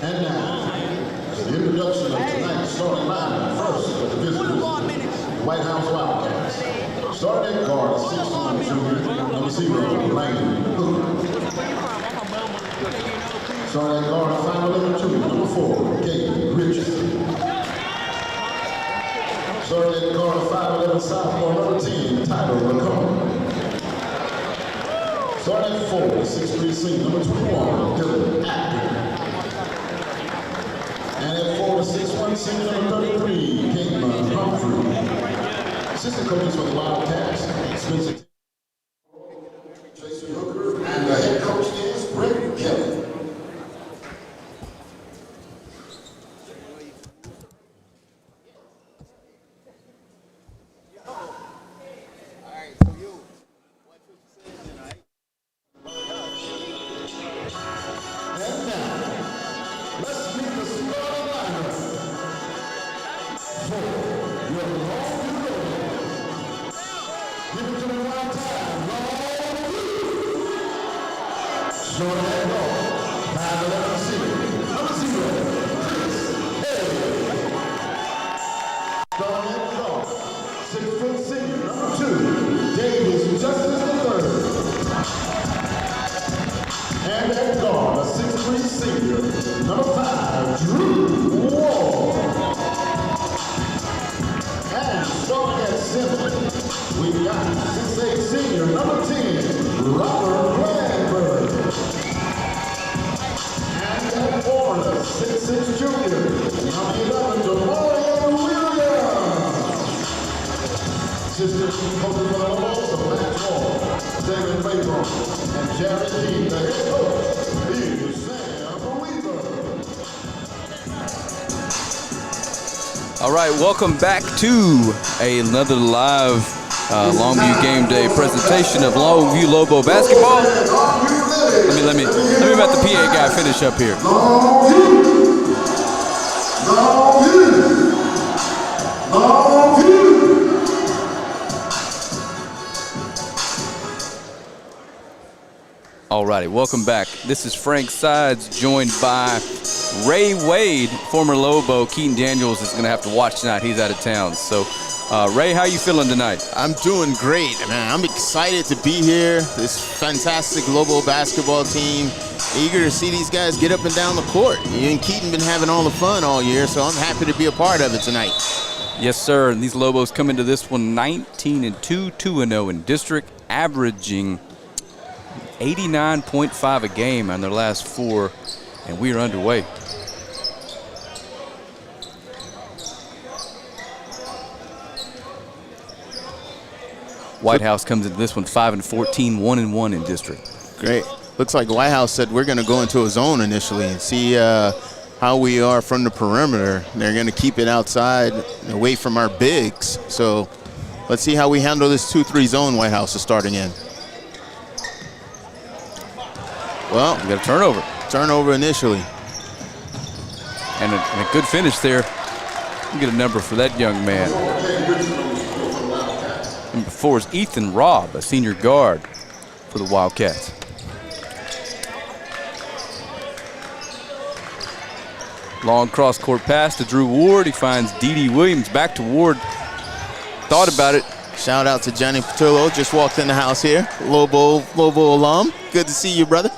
And now, the introduction of tonight's starting lineup. First, for the visitors, the Whitehouse Wildcats. Starting at guard, 6'1" junior, number 0, Ryan Hooker. Starting at guard, 5'11" junior, number 4, Gabe Richardson. Starting at guard, 5'11" sophomore, number 10, Tyler McCollum. Starting at 4, 6'3" senior, number 21, Dylan Acton. And at 4, 6'1" senior, number 33, Caitlin Humphrey. Assistant coaches for the Wildcats, Spencer Jason Hooker, and the head coach is Brent Kelly. All right, welcome back to another live Longview game day presentation of Longview Lobo basketball. Let me let the PA guy finish up here. All righty, welcome back. This is Frank Sides, joined by Ray Wade, former Lobo. Keaton Daniels is going to have to watch tonight. He's out of town. So, Ray, how you feeling tonight? I'm doing great, man. I'm excited to be here. This fantastic Lobo basketball team. Eager to see these guys get up and down the court. You and Keaton been having all the fun all year, so I'm happy to be a part of it tonight. Yes, sir. And these Lobos come into this one 19-2, 2-0 in district, averaging 89.5 a game on their last 4, and we are underway. Whitehouse comes into this one 5-14, 1-1 in district. Great. Looks like Whitehouse said we're going to go into a zone initially and see how we are from the perimeter. They're going to keep it outside, away from our bigs. So let's see how we handle this 2-3 zone Whitehouse is starting in. Well, we got a turnover. Turnover initially. And a good finish there. We'll get a number for that young man. Number 4 is Ethan Robb, a senior guard for the Wildcats. Long cross-court pass to Drew Ward. He finds D.D. Williams. Back to Ward. Thought about it. Shout out to Johnny Patillo. Just walked in the house here. Lobo alum. Good to see you, brother.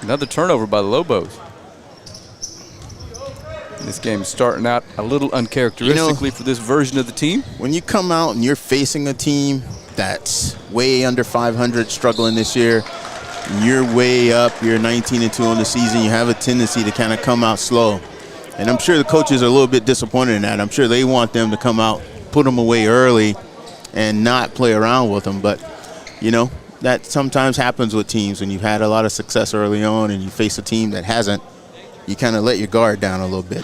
Another turnover by the Lobos. This game is starting out a little uncharacteristically for this version of the team. When you come out and you're facing a team that's way under 500, struggling this year, you're way up, you're 19-2 on the season, you have a tendency to kind of come out slow. And I'm sure the coaches are a little bit disappointed in that. I'm sure they want them to come out, put them away early, and not play around with them. But, you know, that sometimes happens with teams when you've had a lot of success early on and you face a team that hasn't. You kind of let your guard down a little bit.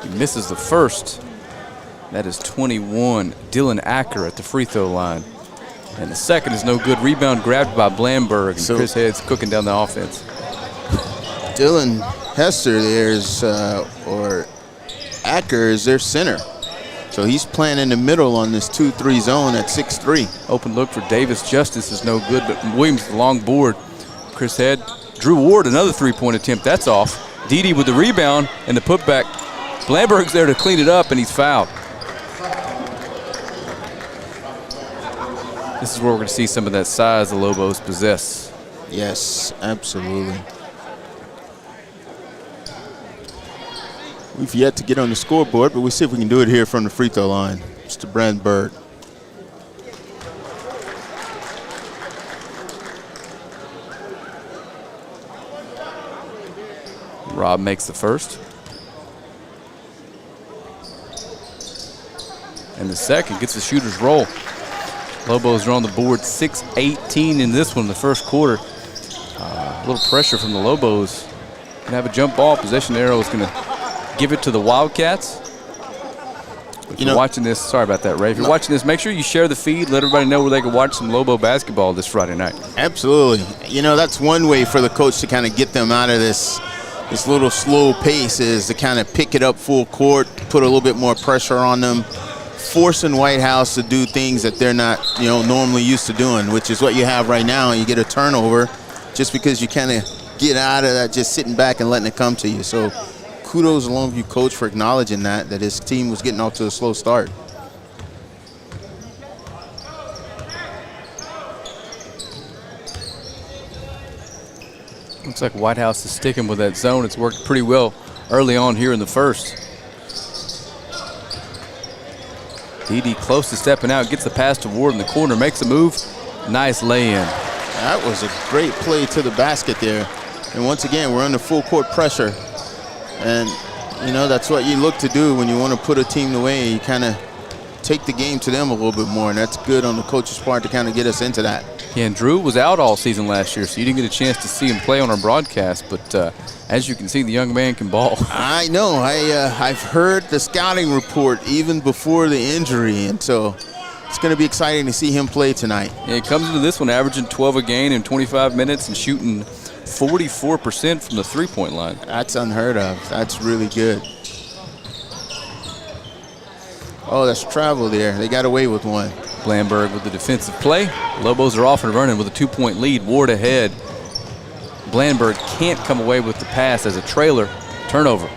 He misses the first. That is 21, Dylan Acker at the free throw line. And the second is no good. Rebound grabbed by Blamberg, and so Chris Head's cooking down the offense. Dylan Hester there is, or Acker is their center. So he's playing in the middle on this 2-3 zone at 6'3". Open look for Davis Justice is no good, but Williams the long board. Chris Head, Drew Ward, another three-point attempt. That's off. Dede with the rebound and the putback. Blandberg's there to clean it up, and he's fouled. This is where we're going to see some of that size the Lobos possess. Yes, absolutely. We've yet to get on the scoreboard, but we'll see if we can do it here from the free throw line. Mr. Blandberg. Rob makes the first. And the second gets the shooter's roll. Lobos are on the board 6-18 in this one in the first quarter. A little pressure from the Lobos. Gonna have a jump ball. Possession arrow is gonna give it to the Wildcats. If you're watching this, sorry about that, Ray. If you're watching this, make sure you share the feed. Let everybody know where they can watch some Lobo basketball this Friday night. Absolutely. You know, that's one way for the coach to kind of get them out of this little slow pace, is to kind of pick it up full court, put a little bit more pressure on them, forcing Whitehouse to do things that they're not, normally used to doing, which is what you have right now. You get a turnover just because you kind of get out of that just sitting back and letting it come to you. So kudos to Longview coach for acknowledging that his team was getting off to a slow start. Looks like Whitehouse is sticking with that zone. It's worked pretty well early on here in the first. Dede close to stepping out, gets the pass to Ward in the corner, makes a move. Nice lay-in. That was a great play to the basket there. And once again, we're under full court pressure. And, that's what you look to do when you want to put a team away. You kind of take the game to them a little bit more, and that's good on the coach's part to kind of get us into that. Yeah, and Drew was out all season last year, so you didn't get a chance to see him play on our broadcast. But as you can see, the young man can ball. I know. I've heard the scouting report even before the injury, and so it's going to be exciting to see him play tonight. Yeah, he comes into this one averaging 12 a game in 25 minutes and shooting 44% from the three-point line. That's unheard of. That's really good. Oh, that's travel there. They got away with one. Blandberg with the defensive play. Lobos are off and running with a 2-point lead. Ward ahead. Blandberg can't come away with the pass as a trailer. Turnover.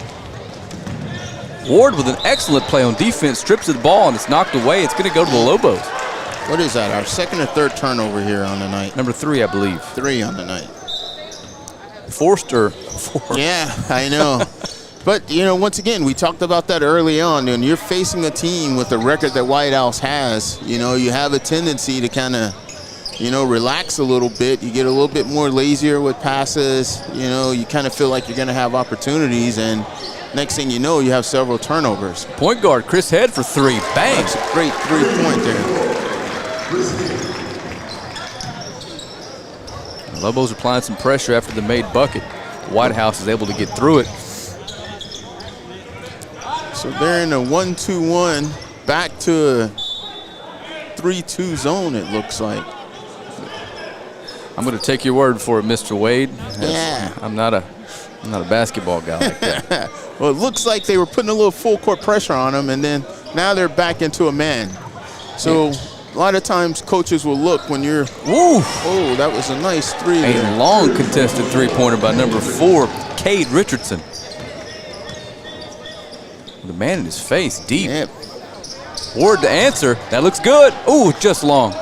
Ward with an excellent play on defense, strips the ball, and it's knocked away. It's going to go to the Lobos. What is that, our second or third turnover here on the night? Number 3, I believe. 3 on the night. Forster. Yeah, I know. But, once again, we talked about that early on, and you're facing a team with the record that Whitehouse has. You have a tendency to kind of, relax a little bit. You get a little bit more lazier with passes. You kind of feel like you're going to have opportunities, and next thing you know, you have several turnovers. Point guard, Chris Head for 3. Bang! That's a great three-point there. The Lobos applying some pressure after the made bucket. Whitehouse is able to get through it. So they're in a 1-2-1, back to a 3-2 zone, it looks like. I'm going to take your word for it, Mr. Wade. Yeah. I'm not a basketball guy like that. Well, it looks like they were putting a little full court pressure on them, and then now they're back into a man. So a lot of times coaches will look when you're, oh, that was a nice three there. A long contested three-pointer by number 4, Cade Richardson. The man in his face, deep. Yep. Ward to answer. That looks good. Ooh, just long.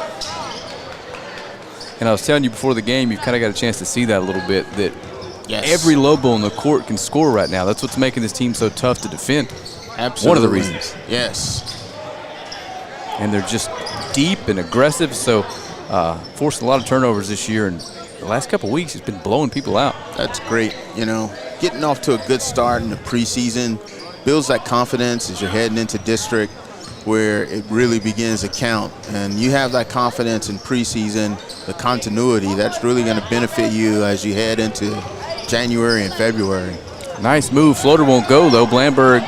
And I was telling you before the game, you've kind of got a chance to see that a little bit, that every Lobo on the court can score right now. That's what's making this team so tough to defend. Absolutely. One of the reasons. Yes. And they're just deep and aggressive, so forcing a lot of turnovers this year. And the last couple of weeks, he's been blowing people out. That's great. Getting off to a good start in the preseason builds that confidence as you're heading into district where it really begins to count. And you have that confidence in preseason, the continuity, that's really going to benefit you as you head into January and February. Nice move. Floater won't go, though. Blandberg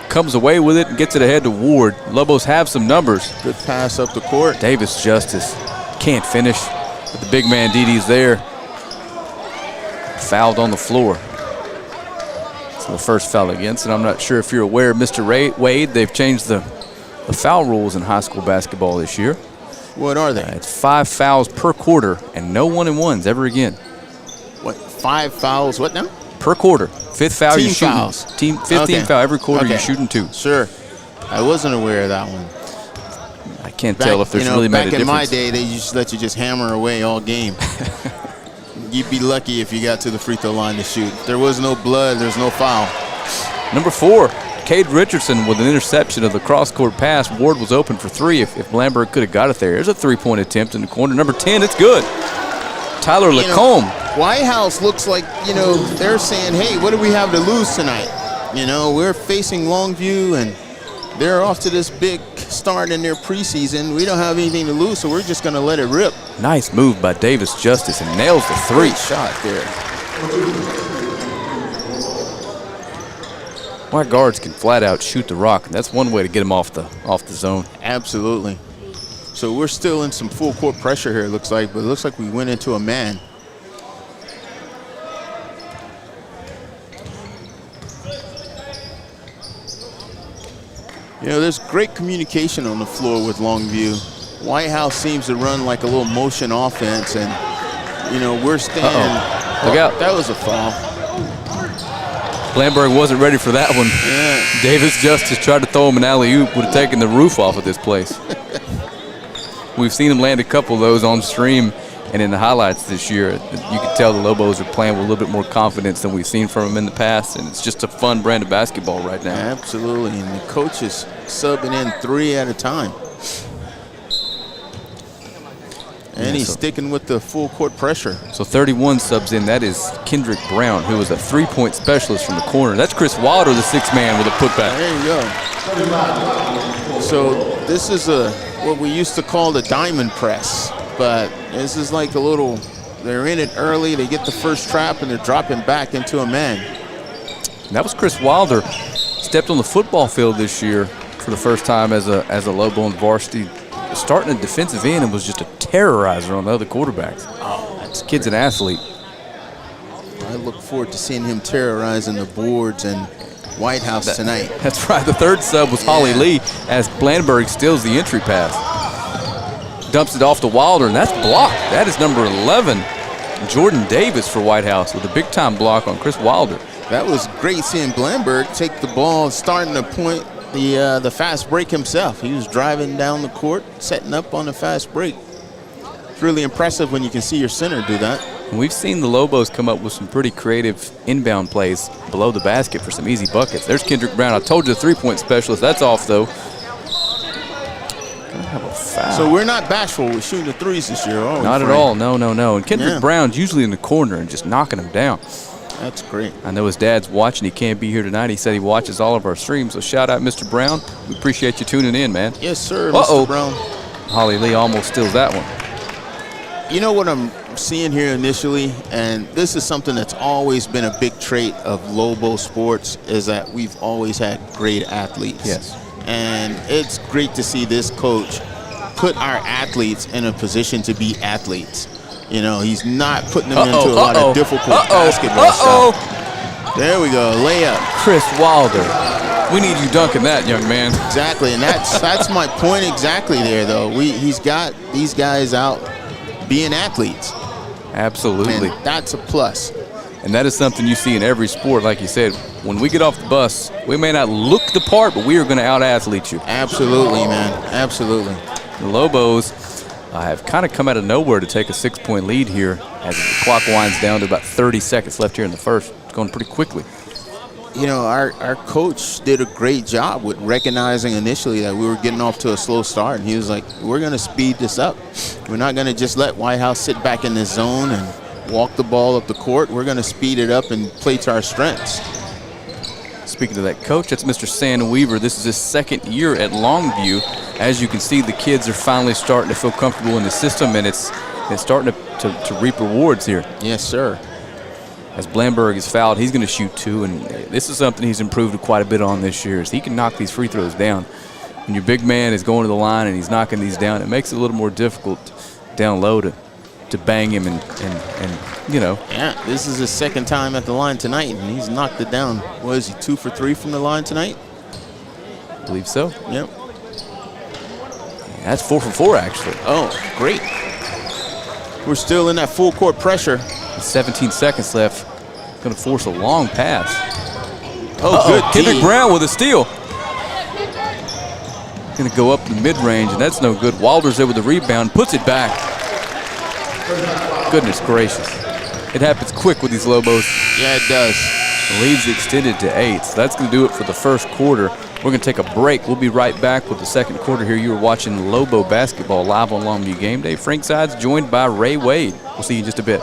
comes away with it and gets it ahead to Ward. Lobos have some numbers. Good pass up the court. Davis Justice can't finish, but the big man Dede's there. Fouled on the floor. The first foul against, and I'm not sure if you're aware, Mr. Wade, they've changed the the foul rules in high school basketball this year. What are they? It's 5 fouls per quarter and no 1-and-1s ever again. What, 5 fouls, what now? Per quarter. 5th foul, Team you're shooting. fouls. 15 foul every quarter, you're shooting 2. Sure. I wasn't aware of that one. I can't tell if there's really made a difference. Back in my day, they used to let you just hammer away all game. You'd be lucky if you got to the free throw line to shoot. If there was no blood, there's no foul. Number 4, Cade Richardson with an interception of the cross-court pass. Ward was open for 3 if Blamberg could have got it there. There's a 3-point attempt in the corner. Number 10, it's good. Tyler Lacombe. Whitehouse looks like, they're saying, hey, what do we have to lose tonight? We're facing Longview, and they're off to this big start in their preseason. We don't have anything to lose, so we're just going to let it rip. Nice move by Davis Justice, and nails the 3. Great shot there. White guards can flat out shoot the rock, and that's one way to get them off the zone. Absolutely. So we're still in some full court pressure here, it looks like, but it looks like we went into a man. There's great communication on the floor with Longview. Whitehouse seems to run like a little motion offense, and, we're standing. Look out. That was a foul. Blamberg wasn't ready for that one. Yeah. Davis Justice tried to throw him an alley-oop, would have taken the roof off of this place. We've seen him land a couple of those on stream and in the highlights this year. You can tell the Lobos are playing with a little bit more confidence than we've seen from them in the past, and it's just a fun brand of basketball right now. Absolutely, and the coach is subbing in 3 at a time. And he's sticking with the full court pressure. So 31 subs in. That is Kendrick Brown, who is a 3-point specialist from the corner. That's Chris Wilder, the 6th man, with a putback. There you go. So this is what we used to call the diamond press, but this is like a little, they're in it early, they get the first trap, and they're dropping back into a man. And that was Chris Wilder. Stepped on the football field this year for the first time as a Lobo on varsity, starting a defensive end, and was just a terrorizer on the other quarterbacks. This kid's an athlete. I look forward to seeing him terrorizing the boards and Whitehouse tonight. That's right. The 3rd sub was Holly Lee as Blamberg steals the entry pass. Dumps it off to Wilder, and that's blocked. That is number 11, Jordan Davis for Whitehouse with a big-time block on Chris Wilder. That was great seeing Blamberg take the ball, starting to point the fast break himself. He was driving down the court, setting up on the fast break. It's really impressive when you can see your center do that. And we've seen the Lobos come up with some pretty creative inbound plays below the basket for some easy buckets. There's Kendrick Brown. I told you the 3-point specialist. That's off, though. Gonna have a foul. So we're not bashful with shooting the 3s this year, are we? Not at all. No. And Kendrick Brown's usually in the corner and just knocking them down. That's great. I know his dad's watching. He can't be here tonight. He said he watches all of our streams. So shout out, Mr. Brown. We appreciate you tuning in, man. Yes, sir, Mr. Brown. Holly Lee almost steals that one. You know what I'm seeing here initially, and this is something that's always been a big trait of Lobo sports, is that we've always had great athletes. Yes. And it's great to see this coach put our athletes in a position to be athletes. He's not putting them into a lot of difficult basketball stuff. There we go, layup. Chris Wilder. We need you dunking that, young man. Exactly, and that's my point exactly there, though. He's got these guys out being athletes. Absolutely. And that's a plus. And that is something you see in every sport. Like you said, when we get off the bus, we may not look the part, but we are going to out-athlete you. Absolutely, man. Absolutely. The Lobos have kind of come out of nowhere to take a 6-point lead here as the clock winds down to about 30 seconds left here in the first. It's going pretty quickly. Our coach did a great job with recognizing initially that we were getting off to a slow start, and he was like, we're going to speed this up. We're not going to just let Whitehouse sit back in this zone and walk the ball up the court. We're going to speed it up and play to our strengths. Speaking of that coach, that's Mr. Sand Weaver. This is his 2nd year at Longview. As you can see, the kids are finally starting to feel comfortable in the system, and it's starting to reap rewards here. Yes, sir. As Blamberg is fouled, he's going to shoot 2, and this is something he's improved quite a bit on this year, is he can knock these free throws down. When your big man is going to the line and he's knocking these down, it makes it a little more difficult down low to bang him and. Yeah, this is his 2nd time at the line tonight, and he's knocked it down. What is he, 2 for 3 from the line tonight? I believe so. Yep. That's 4 for 4, actually. Oh, great. We're still in that full court pressure. 17 seconds left. Going to force a long pass. Oh, good. Kendrick Brown with a steal. Going to go up the mid-range, and that's no good. Wilder's there with the rebound, puts it back. Goodness gracious. It happens quick with these Lobos. Yeah, it does. The lead's extended to 8, so that's going to do it for the first quarter. We're going to take a break. We'll be right back with the second quarter here. You are watching Lobo basketball live on Longview Game Day. Frank Sides joined by Ray Wade. We'll see you in just a bit.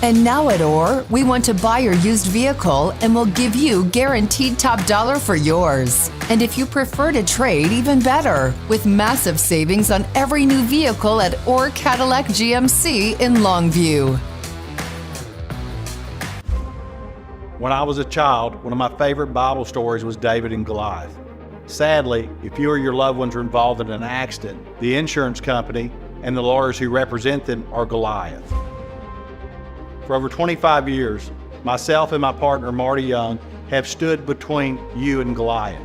And now at Orr, we want to buy your used vehicle and we'll give you guaranteed top dollar for yours. And if you prefer to trade, even better, with massive savings on every new vehicle at Orr Cadillac GMC in Longview. When I was a child, one of my favorite Bible stories was David and Goliath. Sadly, if you or your loved ones are involved in an accident, the insurance company and the lawyers who represent them are Goliath. For over 25 years, myself and my partner, Marty Young, have stood between you and Goliath.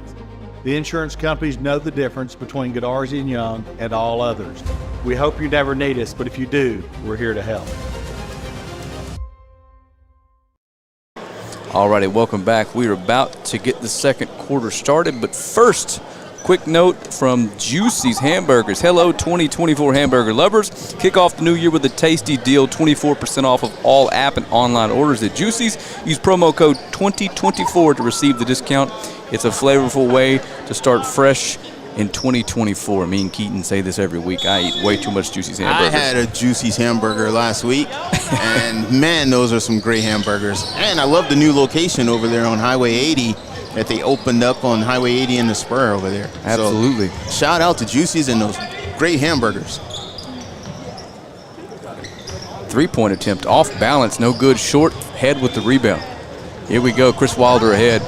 The insurance companies know the difference between Godarzi and Young and all others. We hope you never need us, but if you do, we're here to help. Alrighty, welcome back. We are about to get the second quarter started, but first, quick note from Juicy's Hamburgers. Hello, 2024 hamburger lovers. Kick off the new year with a tasty deal, 24% off of all app and online orders at Juicy's. Use promo code 2024 to receive the discount. It's a flavorful way to start fresh in 2024. Me and Keaton say this every week. I eat way too much Juicy's hamburgers. I had a Juicy's hamburger last week, and man, those are some great hamburgers. And I love the new location over there on Highway 80 that they opened up on Highway 80 in the Spur over there. Absolutely. So, shout out to Juicy's and those great hamburgers. Three-point attempt off balance, no good. Short, head with the rebound. Here we go, Chris Wilder ahead.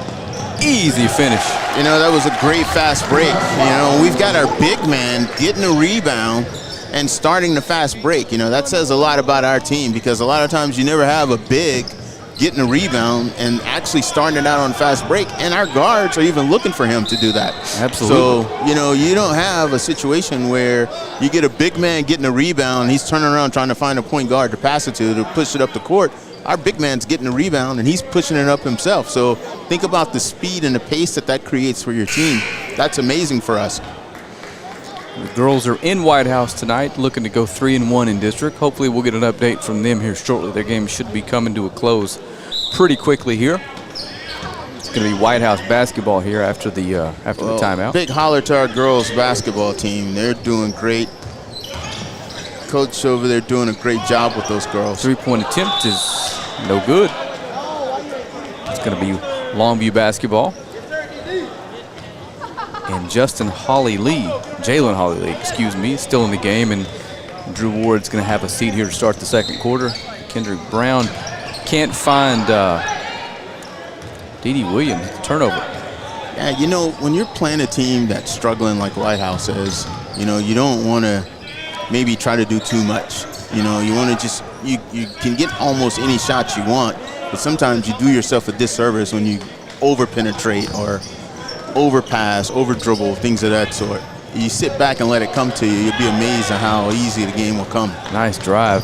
Easy finish. You know, that was a great fast break. You know, we've got our big man getting a rebound and starting the fast break. You know, that says a lot about our team because a lot of times you never have a big getting a rebound and actually starting it out on fast break, and our guards are even looking for him to do that. Absolutely. So, you know, you don't have a situation where you get a big man getting a rebound, he's turning around trying to find a point guard to pass it to push it up the court. Our big man's getting a rebound, and he's pushing it up himself. So think about the speed and the pace that creates for your team. That's amazing for us. The girls are in Whitehouse tonight, looking to go 3-1 in district. Hopefully we'll get an update from them here shortly. Their game should be coming to a close pretty quickly here. It's going to be Whitehouse basketball here after the timeout. Big holler to our girls basketball team. They're doing great. Coach over there doing a great job with those girls. Three-point attempt is no good. It's going to be Longview basketball. And Jalen Holly Lee, excuse me, still in the game, and Drew Ward's going to have a seat here to start the second quarter. Kendrick Brown can't find Dee Dee Williams, turnover. Yeah, you know, when you're playing a team that's struggling like Whitehouse is, you know, you don't want to maybe try to do too much. You know, you want to just, you can get almost any shot you want, but sometimes you do yourself a disservice when you over-penetrate or overpass, over-dribble, things of that sort. You sit back and let it come to you, you'll be amazed at how easy the game will come. Nice drive.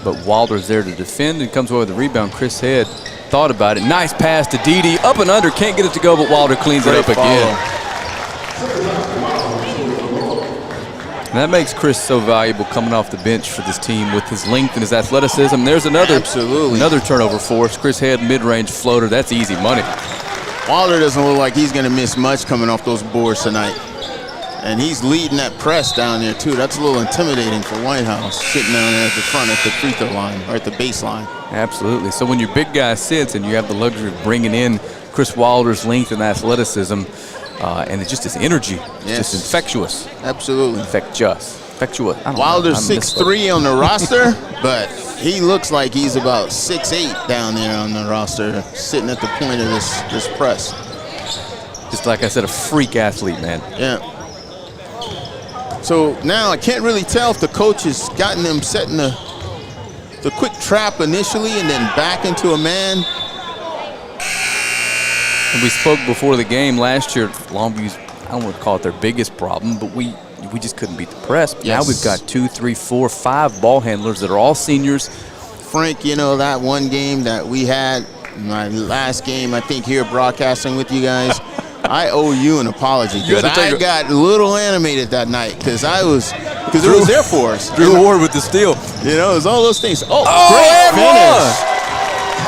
But Wilder's there to defend and comes away with the rebound. Chris Head thought about it. Nice pass to Dee Dee. Up and under, can't get it to go, but Wilder cleans it up again. And that makes Chris so valuable coming off the bench for this team with his length and his athleticism. There's another turnover for us. Chris Head, mid-range floater. That's easy money. Wilder doesn't look like he's going to miss much coming off those boards tonight. And he's leading that press down there, too. That's a little intimidating for Whitehouse, sitting down there at the front at the free throw line, or at the baseline. Absolutely. So when your big guy sits and you have the luxury of bringing in Chris Wilder's length and athleticism, and it's just his energy, it's just infectious. Absolutely. Infectious. Wilder's 6'3" on the roster, but he looks like he's about 6'8" down there on the roster, sitting at the point of this press. Just like I said, a freak athlete, man. Yeah. So now I can't really tell if the coach has gotten them setting the quick trap initially and then back into a man. And we spoke before the game last year. Longview's, I don't want to call it their biggest problem, but we just couldn't beat the press. Yes. Now we've got 2, 3, 4, 5 ball handlers that are all seniors. Frank, you know, that one game that we had, my last game, I think, here broadcasting with you guys, I owe you an apology because I got a little animated that night because it was there for us. Drew Ward with the steal. You know, it was all those things. Oh, great finish.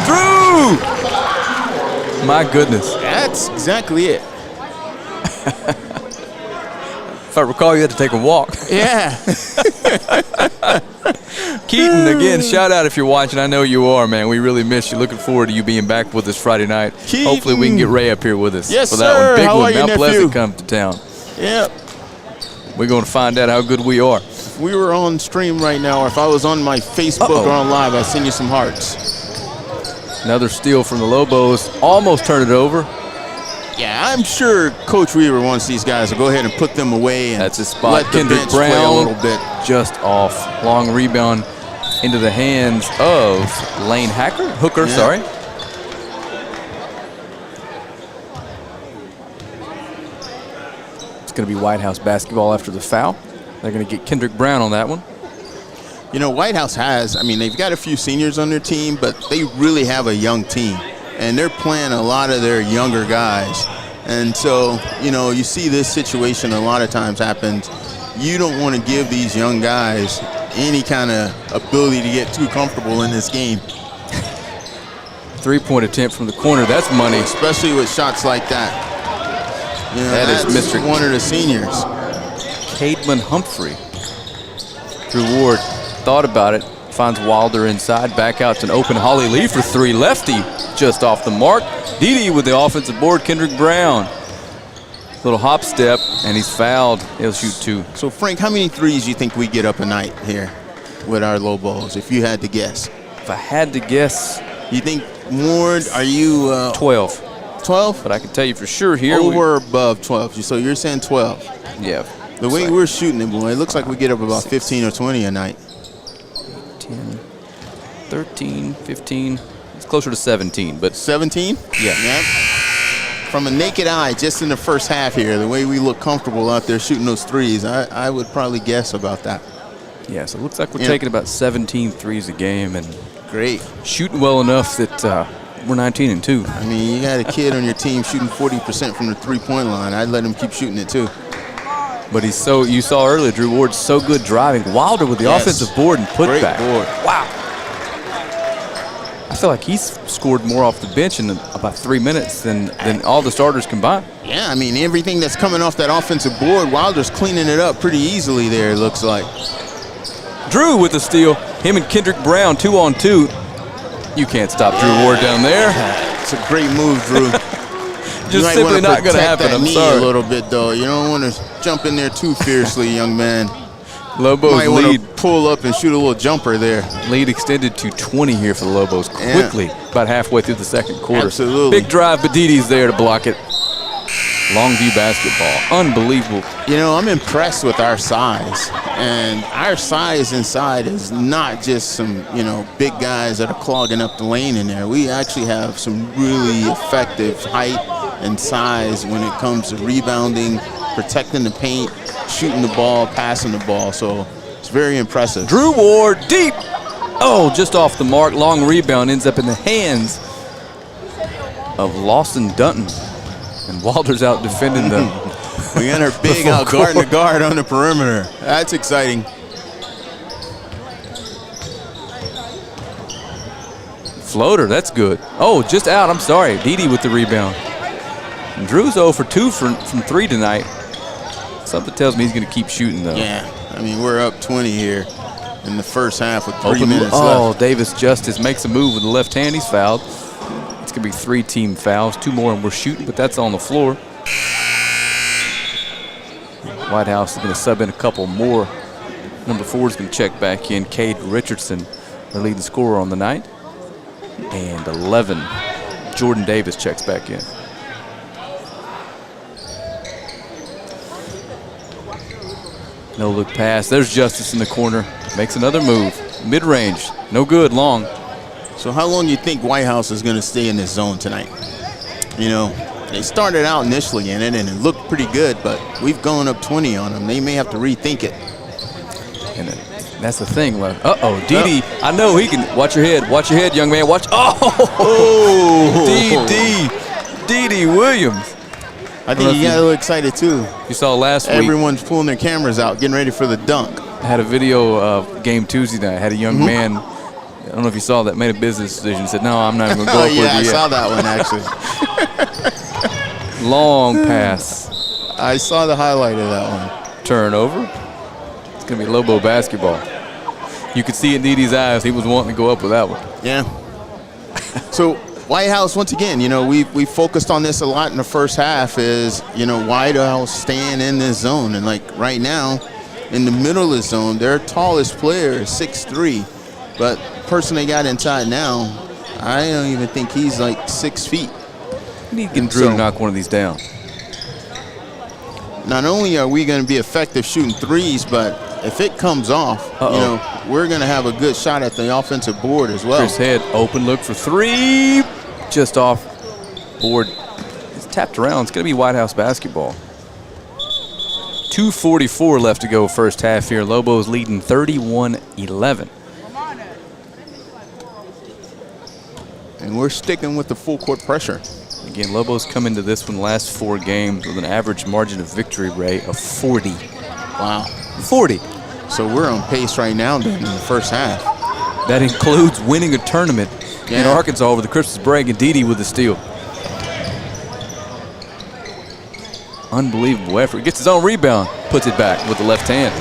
Drew! My goodness. That's exactly it. If I recall, you had to take a walk. Yeah. Keaton, again, shout out if you're watching. I know you are, man. We really miss you. Looking forward to you being back with us Friday night. Keaton. Hopefully we can get Ray up here with us Yes, for that sir. one. Big How one. are you, Mount nephew? Pleasant comes to town. Yep. We're going to find out how good we are. If we were on stream right now, or if I was on my Facebook or on live, I'd send you some hearts. Another steal from the Lobos. Almost turned it over. Yeah, I'm sure Coach Weaver wants these guys to go ahead and put them away. And that's his spot. Let the Kendrick bench play Brown a little bit. just off. Long rebound into the hands of Lane Hooker, Yeah. sorry. It's going to be Whitehouse basketball after the foul. They're going to get Kendrick Brown on that one. You know, Whitehouse has, I mean, they've got a few seniors on their team, but they really have a young team. And they're playing a lot of their younger guys. And so, you know, you see this situation a lot of times happens. You don't want to give these young guys any kind of ability to get too comfortable in this game. 3-point attempt from the corner. That's money. Especially with shots like that. You know, That is that's Mr. one of the seniors. Cademan Humphrey. Drew Ward thought about it. Finds Wilder inside. Back out to an open Holly Lee for 3. Lefty just off the mark. Dede with the offensive board. Kendrick Brown. Little hop step, and he's fouled. He'll shoot 2. So, Frank, how many threes do you think we get up a night here with our Lobos, if you had to guess? If I had to guess, You think Ward, are you 12. 12? But I can tell you for sure here. Over or above 12? So you're saying 12. Yeah. The way we're shooting it, boy, it looks like we get up about 15 or 20 a night. 10, 13, 15. It's closer to 17, but 17? Yeah. Yep. From a naked eye, just in the first half here, the way we look comfortable out there shooting those threes, I would probably guess about that. yeah, so it looks like we're taking about 17 threes a game and Great. shooting well enough that we're 19-2. I mean, you got a kid on your team shooting 40% from the three-point line. I'd let him keep shooting it too. But he's so, you saw earlier, Drew Ward's so good driving. Wilder with the offensive board and putback. Great board. Wow. I feel like he's scored more off the bench in about 3 minutes than all the starters combined. Yeah, I mean, everything that's coming off that offensive board, Wilder's cleaning it up pretty easily there, it looks like. Drew with the steal. Him and Kendrick Brown, 2-on-2. You can't stop Drew Ward down there. It's a great move, Drew. Just simply not going to happen. That I'm knee sorry. a little bit, though. You don't want to jump in there too fiercely, young man. Lobos Might want lead. to pull up and shoot a little jumper there. Lead extended to 20 here for the Lobos quickly, about halfway through the second quarter. Absolutely. Big drive, but Dede's there to block it. Longview basketball, unbelievable. You know, I'm impressed with our size. And our size inside is not just some, you know, big guys that are clogging up the lane in there. We actually have some really effective height and size when it comes to rebounding, protecting the paint, shooting the ball, passing the ball. So it's very impressive. Drew Ward deep. Oh, just off the mark. Long rebound ends up in the hands of Lawson Dunton. And Walter's out defending the We got our big out guard to guard on the perimeter. That's exciting. floater. That's good. Oh, just out. I'm sorry. Dede with the rebound. And Drew's 0 for 2 from 3 tonight. Something tells me he's going to keep shooting, though. Yeah, I mean, we're up 20 here in the first half with 3 Open, minutes oh, left. Davis Justice makes a move with the left hand. He's fouled. It's going to be 3 team fouls. 2 more and we're shooting, but that's on the floor. Whitehouse is going to sub in a couple more. Number 4 is going to check back in. Cade Richardson, their leading scorer on the night. And 11, Jordan Davis checks back in. No look pass. There's Justice in the corner. Makes another move. Mid-range. No good. Long. So how long do you think Whitehouse is going to stay in this zone tonight? You know, they started out initially in it, and it looked pretty good, but we've gone up 20 on them. They may have to rethink it. And that's the thing. Uh-oh, Didi. I know he can. Watch your head. Watch your head, young man. Watch. Oh, Didi Williams. I think he got a little excited, too. You saw last week. Everyone's pulling their cameras out, getting ready for the dunk. I had a video of game Tuesday night. I had a young man, I don't know if you saw that, made a business decision. Said, no, I'm not even going to go up with you Yeah, I yet. saw that one, actually. Long pass. I saw the highlight of that one. Turnover. It's going to be Lobo basketball. You could see in Didi's eyes he was wanting to go up with that one. Yeah. So Whitehouse, once again, you know, we focused on this a lot in the first half is, you know, Whitehouse staying in this zone. And, like, right now, in the middle of the zone, their tallest player is 6'3". But the person they got inside now, I don't even think he's like 6 feet. We need to get Drew to knock one of these down. Not only are we going to be effective shooting threes, but if it comes off, you know, we're going to have a good shot at the offensive board as well. Chris Head, open look for three. Just off board. It's tapped around. It's going to be Whitehouse basketball. 2:44 left to go first half here. Lobos leading 31-11. And we're sticking with the full court pressure. Again, Lobos come into this one last 4 games with an average margin of victory rate of 40. Wow. 40. So we're on pace right now then in the first half. That includes winning a tournament in Arkansas over the Christmas break, and Didi with the steal. Unbelievable effort. Gets his own rebound, puts it back with the left hand.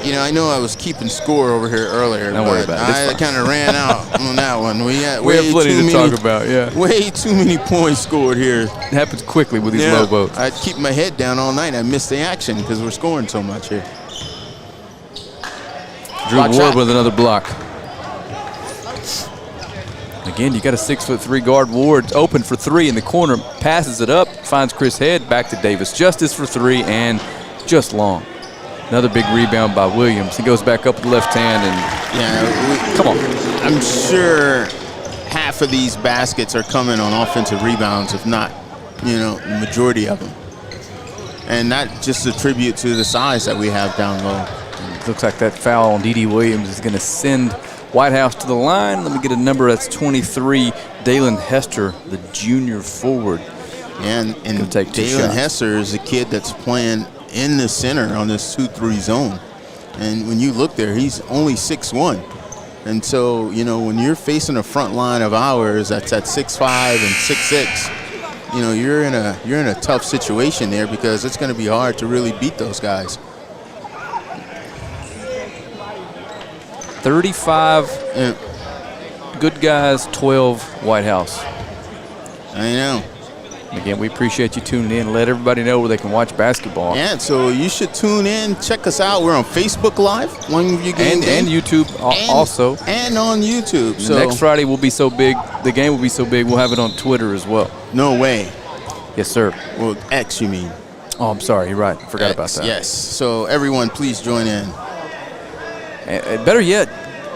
You know, I know I was keeping score over here earlier, Don't worry but about it. I kind of ran out on that one. We had We have plenty to talk about, yeah. Way too many points scored here. It happens quickly with these Lobos. I keep my head down all night. I missed the action because we're scoring so much here. Drew Ward with another block. Again, you got a 6'3" guard. Ward open for 3 in the corner, passes it up, finds Chris Head, back to Davis. Justice for 3 and just long. Another big rebound by Williams. He goes back up with the left hand and come on. I'm sure half of these baskets are coming on offensive rebounds, if not, you know, the majority of them. And that just a tribute to the size that we have down low. It looks like that foul on D.D. Williams is going to send Whitehouse to the line. Let me get a number. That's 23, Dalen Hester, the junior forward. And Dalen Hester is a kid that's playing in the center on this 2-3 zone. And when you look there, he's only 6'1". And so, you know, when you're facing a front line of ours that's at 6'5" and 6'6", you know, you're in a tough situation there because it's going to be hard to really beat those guys. 35 good guys, 12 Whitehouse. I know. Again, we appreciate you tuning in. Let everybody know where they can watch basketball. Yeah, so you should tune in. Check us out. We're on Facebook Live, Longview Game Day. And YouTube also. And on YouTube. So next Friday will be so big. The game will be so big, we'll have it on Twitter as well. No way. Yes, sir. Well, X, you mean. Oh, I'm sorry. You're right. I forgot about that. Yes. So everyone, please join in. And better yet,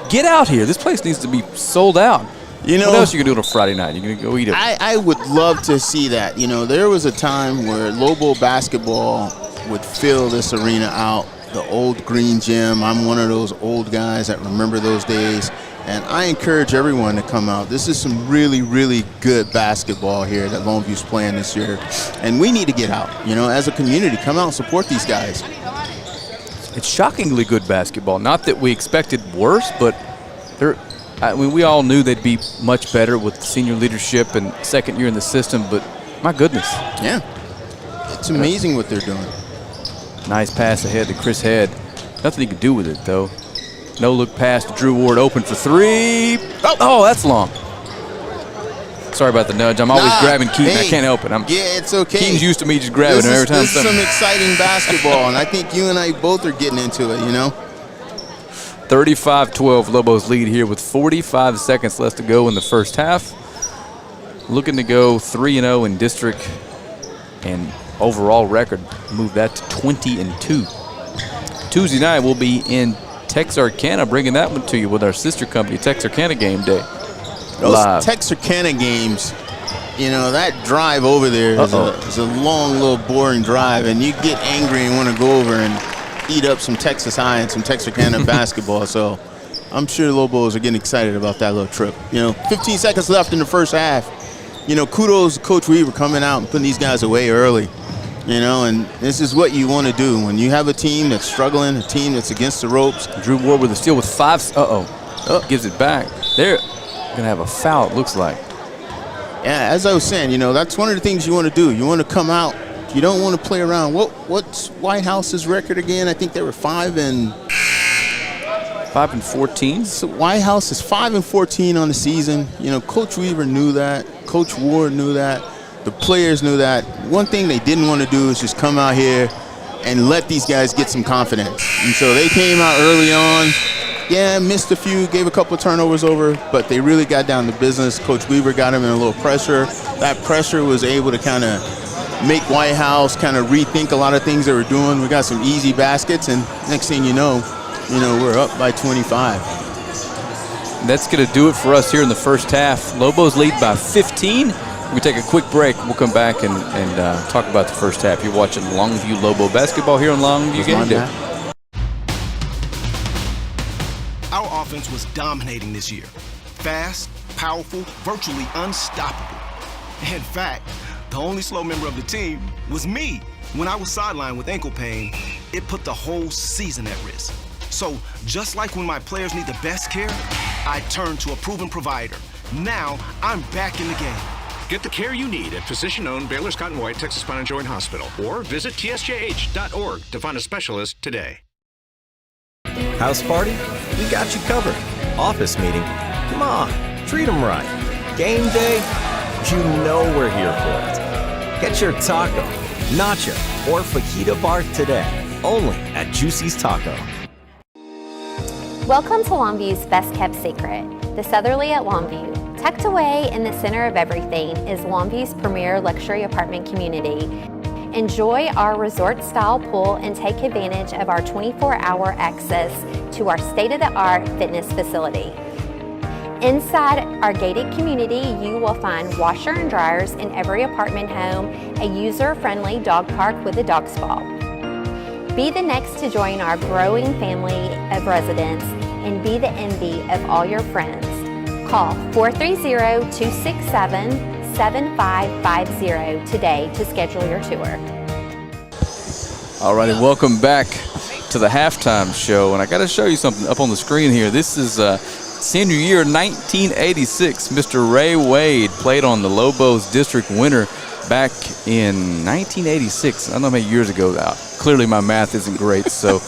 get out here. This place needs to be sold out. You know, what else you can do on a Friday night? You can go eat it. I would love to see that. You know, there was a time where Lobo basketball would fill this arena out. The old green gym. I'm one of those old guys that remember those days. And I encourage everyone to come out. This is some really, really good basketball here that Longview's playing this year. And we need to get out. You know, as a community, come out and support these guys. It's shockingly good basketball. Not that we expected worse, but we all knew they'd be much better with senior leadership and second year in the system, but my goodness. Yeah. It's amazing what they're doing. Nice pass ahead to Chris Head. Nothing he could do with it, though. No look pass to Drew Ward, open for 3. Oh, that's long. Sorry about the nudge. I'm always grabbing Keaton. Hey, I can't help it. Yeah, it's okay. Keaton's used to me just grabbing him every time. This is some exciting basketball, and I think you and I both are getting into it, you know? 35-12, Lobos lead here with 45 seconds left to go in the first half. Looking to go 3-0 in district and overall record, move that to 20-2. Tuesday night we'll be in Texarkana, bringing that one to you with our sister company, Texarkana Game Day. Those Texarkana games, you know, that drive over there is a long, little boring drive, and you get angry and want to go over and eat up some Texas High and some Texarkana basketball. So I'm sure Lobos are getting excited about that little trip. You know, 15 seconds left in the first half. You know, kudos to Coach Weaver coming out and putting these guys away early. You know, and this is what you want to do when you have a team that's struggling, a team that's against the ropes. Drew Ward with a steal with 5. Gives it back. They're going to have a foul, it looks like. Yeah, as I was saying, you know, that's one of the things you want to do. You want to come out. You don't want to play around. What's Whitehouse's record again? I think they were 5-14. So Whitehouse is 5-14 on the season. You know, Coach Weaver knew that. Coach Ward knew that. The players knew that. One thing they didn't want to do is just come out here and let these guys get some confidence. And so they came out early on. Yeah, missed a few, gave a couple of turnovers over, but they really got down to business. Coach Weaver got them in a little pressure. That pressure was able to kind of make Whitehouse kind of rethink a lot of things they were doing. We got some easy baskets, and next thing you know, we're up by 25. That's going to do it for us here in the first half. Lobos lead by 15. We take a quick break. We'll come back and talk about the first half. You're watching Longview Lobo basketball here on Longview Game Day. Our offense was dominating this year. Fast, powerful, virtually unstoppable. In fact, the only slow member of the team was me. When I was sidelined with ankle pain, it put the whole season at risk. So, just like when my players need the best care, I turned to a proven provider. Now, I'm back in the game. Get the care you need at physician-owned Baylor Scott & White Texas Spine and Joint Hospital, or visit tsjh.org to find a specialist today. House party? We got you covered. Office meeting? Come on, treat them right. Game day? You know we're here for it. Get your taco, nacho, or fajita bar today, only at Juicy's Taco. Welcome to Longview's Best Kept Secret, the Southerly at Longview. Tucked away in the center of everything is Longview's premier luxury apartment community. Enjoy our resort-style pool and take advantage of our 24-hour access to our state-of-the-art fitness facility. Inside our gated community, you will find washer and dryers in every apartment home, a user-friendly dog park with a dog spa. Be the next to join our growing family of residents and be the envy of all your friends. Call 430-267-7550 today to schedule your tour. All right, and welcome back to the halftime show. And I got to show you something up on the screen here. This is senior year 1986. Mr. Ray Wade played on the Lobos district winner back in 1986. I don't know how many years ago now. Clearly my math isn't great, so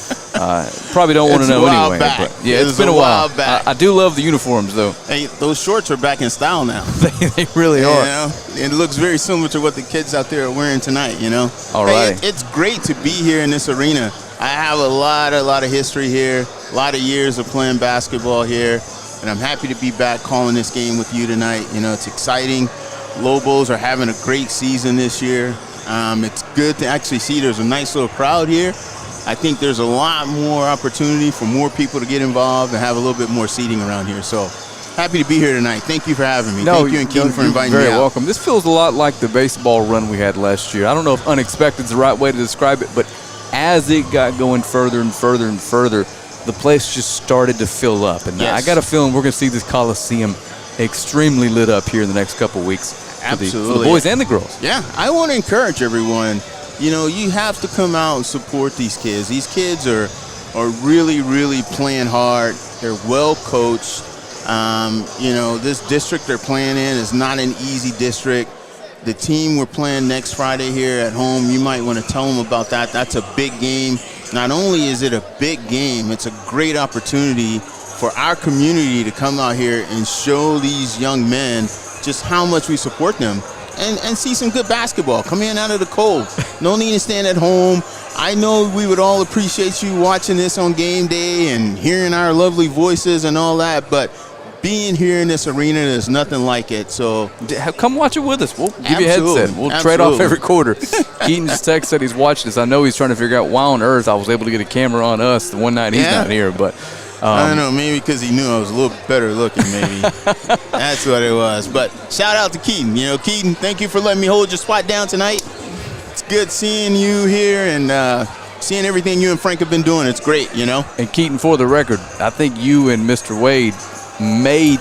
probably don't want to know anyway. But yeah, it's been a while back. I do love the uniforms, though. Hey, those shorts are back in style now. they really are. You know, it looks very similar to what the kids out there are wearing tonight, you know. All right. Hey, it's great to be here in this arena. I have a lot of history here, a lot of years of playing basketball here, and I'm happy to be back calling this game with you tonight. You know, it's exciting. Lobos are having a great season this year. It's good to actually see there's a nice little crowd here. I think there's a lot more opportunity for more people to get involved and have a little bit more seating around here. So happy to be here tonight. Thank you for having me. Thank you and Keaton for inviting me out. Very welcome. This feels a lot like the baseball run we had last year. I don't know if unexpected is the right way to describe it, but as it got going further and further and further, the place just started to fill up. And I got a feeling we're going to see this Coliseum extremely lit up here in the next couple of weeks. Absolutely. For the boys and the girls. Yeah, I want to encourage everyone. You know, you have to come out and support these kids. These kids are really, really playing hard. They're well coached. You know, this district they're playing in is not an easy district. The team we're playing next Friday here at home, you might want to tell them about that. That's a big game. Not only is it a big game, it's a great opportunity for our community to come out here and show these young men just how much we support them and see some good basketball. Come in out of the cold. No need to stand at home. I know we would all appreciate you watching this on game day and hearing our lovely voices and all that, but being here in this arena, there's nothing like it. So come watch it with us. We'll give you a headset. We'll trade off every quarter. Keaton just texted said he's watching this. I know he's trying to figure out why on earth I was able to get a camera on us the one night he's not here. But I don't know, maybe because he knew I was a little better looking, maybe. That's what it was. But shout out to Keaton. Keaton, thank you for letting me hold your spot down tonight. It's good seeing you here and seeing everything you and Frank have been doing. It's great, And Keaton, for the record, I think you and Mr. Wade may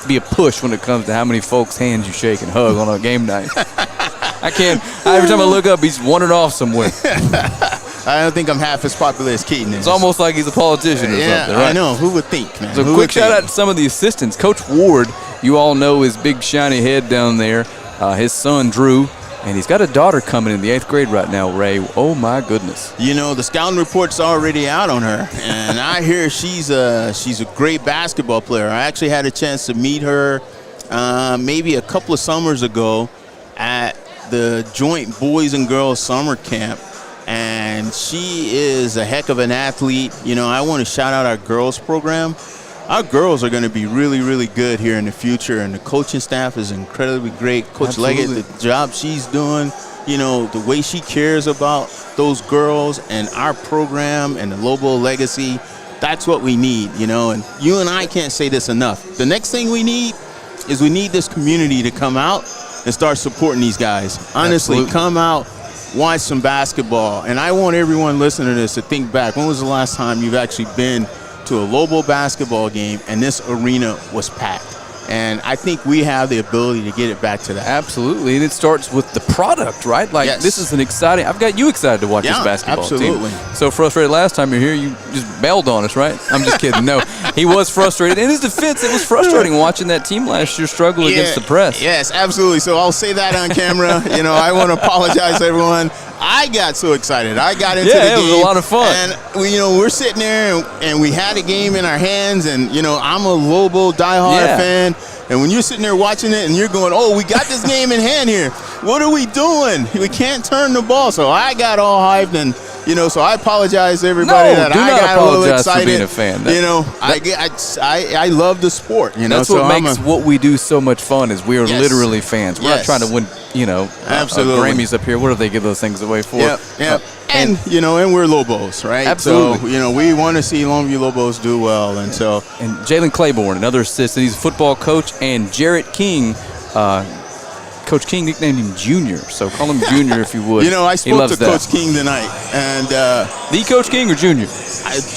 be a push when it comes to how many folks' hands you shake and hug on a game night. Every time I look up, he's wandering off somewhere. I don't think I'm half as popular as Keaton is. It's almost like he's a politician or something, right? I know. Who would think, man? So quick shout out to some of the assistants. Coach Ward, you all know his big shiny head down there. His son, Drew. And he's got a daughter coming in the 8th grade right now, Ray. Oh, my goodness. The scouting report's already out on her. And I hear she's a great basketball player. I actually had a chance to meet her maybe a couple of summers ago at the joint boys and girls summer camp. And she is a heck of an athlete. I want to shout out our girls program. Our girls are going to be really, really good here in the future, and the coaching staff is incredibly great. Coach Leggett, the job she's doing, the way she cares about those girls and our program and the Lobo legacy, that's what we need, and you and I can't say this enough. The next thing we need is we need this community to come out and start supporting these guys. Honestly, come out, watch some basketball, and I want everyone listening to this to think back. When was the last time you've actually been to a Lobo basketball game and this arena was packed? And I think we have the ability to get it back to that. Absolutely, and it starts with the product, right? This is an exciting. I've got you excited to watch this basketball team. So frustrated last time you were here, you just bailed on us, right? I'm just kidding. No, he was frustrated. In his defense, it was frustrating watching that team last year struggle against the press. Yes, absolutely. So I'll say that on camera. I want to apologize to everyone. I got so excited. I got into the game. Yeah, it was a lot of fun. And we're sitting there and we had a game in our hands, and I'm a Lobo diehard fan. And when you're sitting there watching it and you're going, oh, we got this game in hand here. What are we doing? We can't turn the ball. So I got all hyped and, so I apologize to everybody that I got a little excited. For being a fan. I love the sport. That's what makes what we do so much fun is we are literally fans. We're not trying to win, absolutely. Grammys up here. What do they give those things away for? Yep. And we're Lobos, right? Absolutely. So, we want to see Longview Lobos do well. And Jalen Claiborne, another assistant. He's a football coach. And Jarrett King, Coach King nicknamed him Junior. So call him Junior if you would. I spoke to Coach King tonight. And the Coach King or Junior?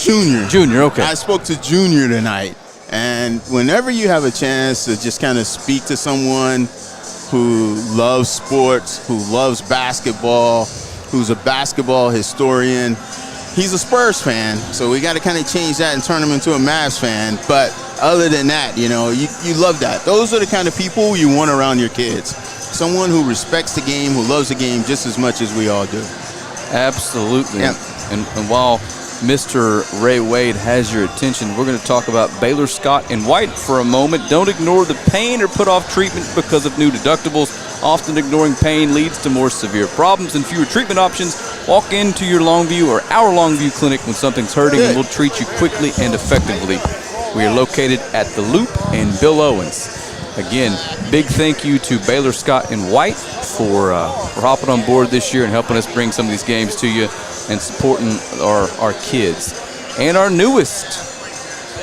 Junior. Junior, okay. I spoke to Junior tonight. And whenever you have a chance to just kind of speak to someone who loves sports, who loves basketball, who's a basketball historian. He's a Spurs fan, so we got to kind of change that and turn him into a Mavs fan. But other than that, you love that. Those are the kind of people you want around your kids. Someone who respects the game, who loves the game just as much as we all do. Absolutely. Yeah. And while Mr. Ray Wade has your attention, we're going to talk about Baylor Scott and White for a moment. Don't ignore the pain or put off treatment because of new deductibles. Often ignoring pain leads to more severe problems and fewer treatment options. Walk into your Longview or our Longview clinic when something's hurting and we'll treat you quickly and effectively. We are located at The Loop and Bill Owens. Again, big thank you to Baylor Scott and White for hopping on board this year and helping us bring some of these games to you and supporting our kids. And our newest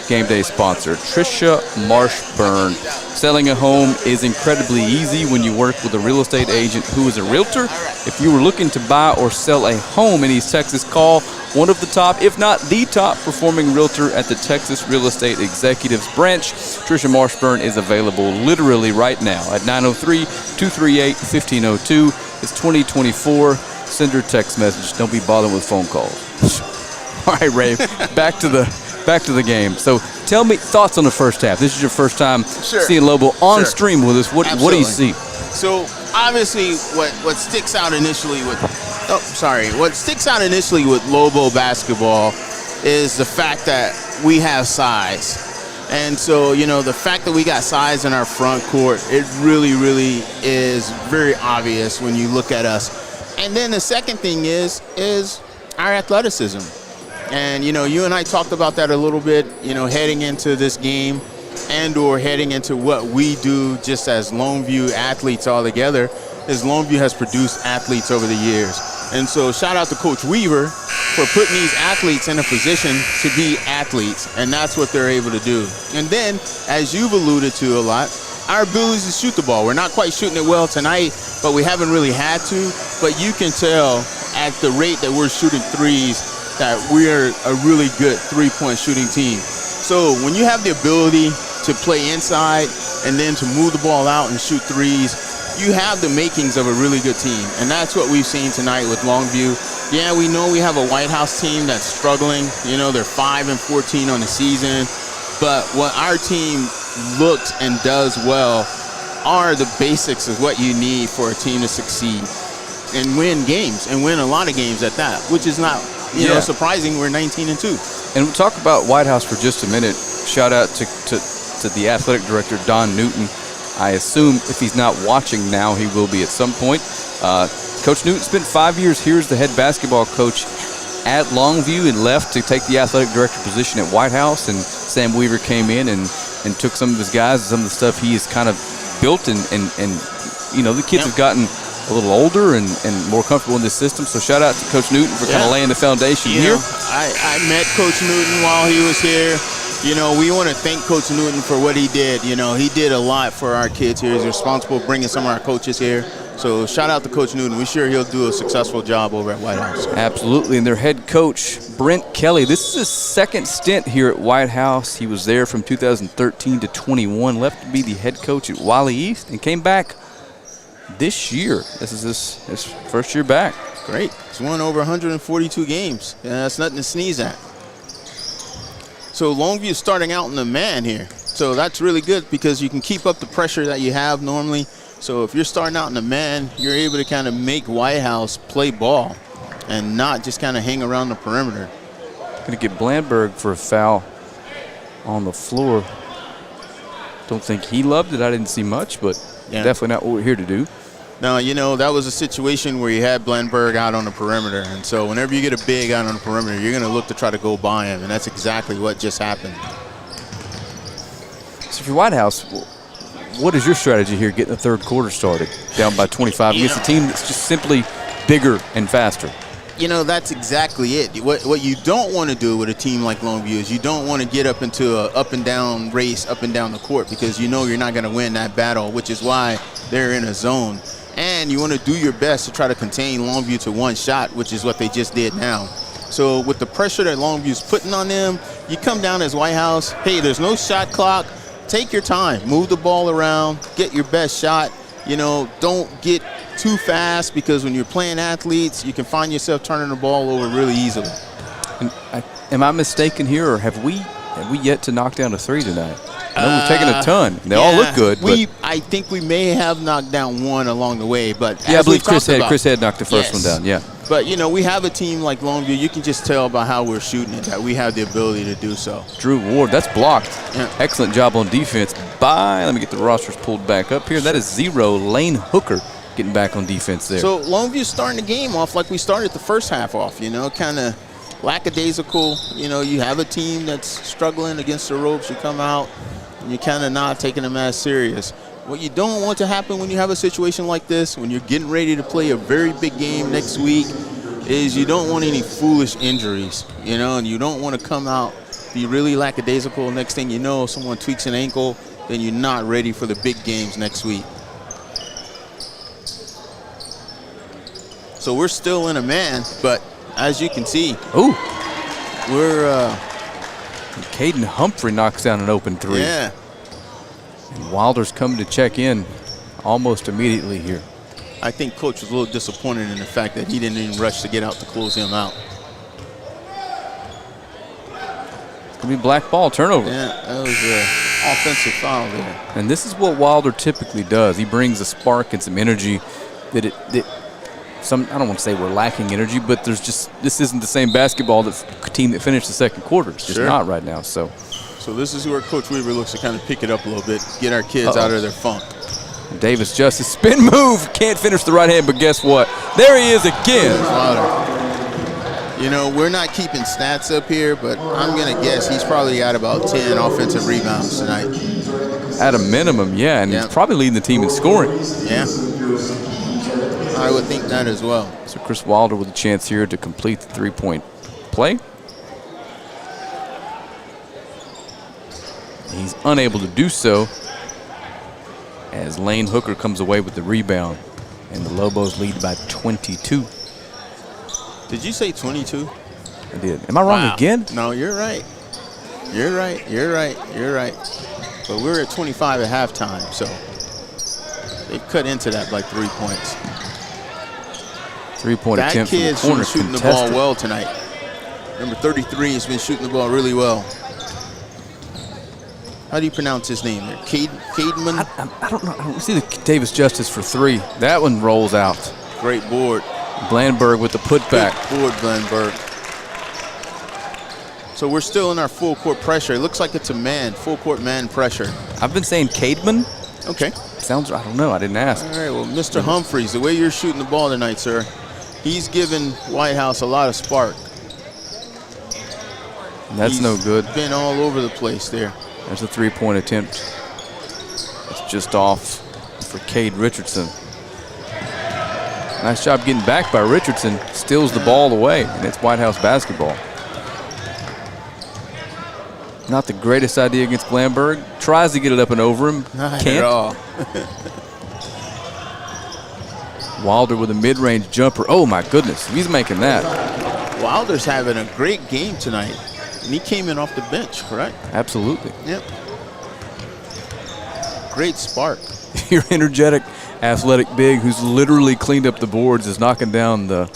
game day sponsor, Tricia Marshburn. Selling a home is incredibly easy when you work with a real estate agent who is a realtor. If you were looking to buy or sell a home in East Texas, call one of the top, if not the top performing realtor at the Texas Real Estate Executives branch. Tricia Marshburn is available literally right now at 903-238-1502. It's 2024. Send her a text message. Don't be bothered with phone calls. All right, Ray, back to the game. So tell me thoughts on the first half. This is your first time seeing Lobo on stream with us. What do you see? So obviously what sticks out initially with Lobo basketball is the fact that we have size. And so, the fact that we got size in our front court, it really, really is very obvious when you look at us. And then the second thing is our athleticism. And, you and I talked about that a little bit, heading into this game. and or heading into what we do just as Longview athletes all together, is Longview has produced athletes over the years. And so shout out to Coach Weaver for putting these athletes in a position to be athletes, and that's what they're able to do. And then, as you've alluded to a lot, our ability to shoot the ball. We're not quite shooting it well tonight, but we haven't really had to. But you can tell at the rate that we're shooting threes that we're a really good three-point shooting team. So when you have the ability to play inside and then to move the ball out and shoot threes, you have the makings of a really good team. And that's what we've seen tonight with Longview. Yeah, we know we have a Whitehouse team that's struggling. You know, they're 5-14 on the season. But what our team looks and does well are the basics of what you need for a team to succeed and win games, and win a lot of games at that, which is not, you know, surprising. We're 19-2. And we'll talk about Whitehouse for just a minute. Shout out to the athletic director, Don Newton. I assume if he's not watching now, he will be at some point. Coach Newton spent 5 years here as the head basketball coach at Longview and left to take the athletic director position at Whitehouse. And Sam Weaver came in and took some of his guys and some of the stuff he has kind of built. And you know, the kids have gotten a little older and more comfortable in this system. So shout out to Coach Newton for kind of laying the foundation here. I met Coach Newton while he was here. You know, we want to thank Coach Newton for what he did. You know, he did a lot for our kids here. He's responsible for bringing some of our coaches here. So shout out to Coach Newton. We're sure he'll do a successful job over at Whitehouse. Absolutely. And their head coach, Brent Kelly, this is his second stint here at Whitehouse. He was there from 2013 to 21, left to be the head coach at Wiley East, and came back this year. This is his first year back. Great. He's won over 142 games. Yeah, that's nothing to sneeze at. So Longview is starting out in the man here. So that's really good because you can keep up the pressure that you have normally. So if you're starting out in the man, you're able to kind of make Whitehouse play ball and not just kind of hang around the perimeter. Going to get Blandberg for a foul on the floor. Don't think he loved it. I didn't see much, but definitely not what we're here to do. Now, you know, that was a situation where you had Blandberg out on the perimeter. And so whenever you get a big out on the perimeter, you're going to look to try to go by him. And that's exactly what just happened. So for Whitehouse, what is your strategy here getting the third quarter started? Down by 25 against a team that's just simply bigger and faster. You know, that's exactly it. What you don't want to do with a team like Longview is you don't want to get up into a up and down race up and down the court because you know you're not going to win that battle, which is why they're in a zone. And you want to do your best to try to contain Longview to one shot, which is what they just did now. So with the pressure that Longview's putting on them, you come down as Whitehouse, hey, there's no shot clock. Take your time, move the ball around, get your best shot. You know, don't get too fast because when you're playing athletes, you can find yourself turning the ball over really easily. And am I mistaken here, or have we yet to knock down a three tonight? I know we've taken a ton. They all look good. I think we may have knocked down one along the way, but I believe Chris Head knocked the first one down. Yeah. But you know, we have a team like Longview. You can just tell by how we're shooting it that we have the ability to do so. Drew Ward, that's blocked. Yeah. Excellent job on defense by. Let me get the rosters pulled back up here. That is 0. Lane Hooker getting back on defense there. So Longview's starting the game off like we started the first half off. You know, kind of lackadaisical. You know, you have a team that's struggling against the ropes. You come out and you're kind of not taking them as serious. What you don't want to happen when you have a situation like this, when you're getting ready to play a very big game next week, is you don't want any foolish injuries, you know, and you don't want to come out, be really lackadaisical. Next thing you know, someone tweaks an ankle, then you're not ready for the big games next week. So we're still in a man, but as you can see, we're Caden Humphrey knocks down an open three. Yeah. And Wilder's come to check in almost immediately here. I think Coach was a little disappointed in the fact that he didn't even rush to get out to close him out. It's going to be black ball turnover. Yeah, that was an offensive foul there. And this is what Wilder typically does. He brings a spark and some energy that I don't want to say we're lacking energy, but this isn't the same basketball team that finished the second quarter. It's just not right now. So this is where Coach Weaver looks to kind of pick it up a little bit, get our kids out of their funk. Davis Justice, spin move, can't finish the right hand, but guess what? There he is again. You know, we're not keeping stats up here, but I'm going to guess he's probably got about 10 offensive rebounds tonight. At a minimum, yeah, and he's probably leading the team in scoring. Yeah, I would think that as well. So Chris Wilder with a chance here to complete the three-point play. He's unable to do so as Lane Hooker comes away with the rebound, and the Lobos lead by 22. Did you say 22? I did. Am I wrong again? No, you're right. You're right. But we're at 25 at halftime, so they've cut into that by 3 points. Three-point attempt from the kid's corner shooting the ball well tonight. Number 33 has been shooting the ball really well. How do you pronounce his name there? Cademan? I don't know. I don't see the Davis Justice for three. That one rolls out. Great board. Blandberg with the putback. Good board, Blandberg. So we're still in our full court pressure. It looks like it's a man, full court man pressure. I've been saying Cademan. Okay. Sounds, I don't know. I didn't ask. All right, well, Mr. Humphreys, the way you're shooting the ball tonight, sir, he's given Whitehouse a lot of spark. That's no good. Been all over the place there. There's a three-point attempt. It's just off for Cade Richardson. Nice job getting back by Richardson. Steals the ball away, and it's Whitehouse basketball. Not the greatest idea against Blandberg. Tries to get it up and over him. Not Can't. at all. Wilder with a mid-range jumper. Oh, my goodness. He's making that. Wilder's having a great game tonight. And he came in off the bench, correct? Absolutely. Yep. Great spark. Your energetic, athletic big who's literally cleaned up the boards is knocking down the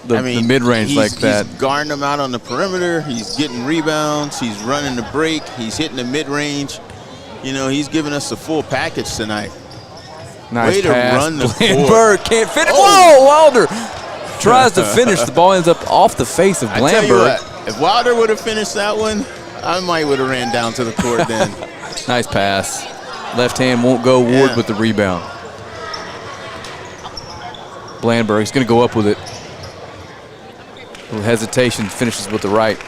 mid-range like that. He's guarding them out on the perimeter. He's getting rebounds. He's running the break. He's hitting the mid-range. You know, he's giving us the full package tonight. Nice Way pass. to run the Blandberg can't finish. Whoa, Wilder tries to finish. The ball ends up off the face of Blandberg. I tell you what, if Wilder would have finished that one, I might would have ran down to the court then. Nice pass. Left hand won't go. Ward with the rebound. Blandberg's going to go up with it. A little hesitation, finishes with the right.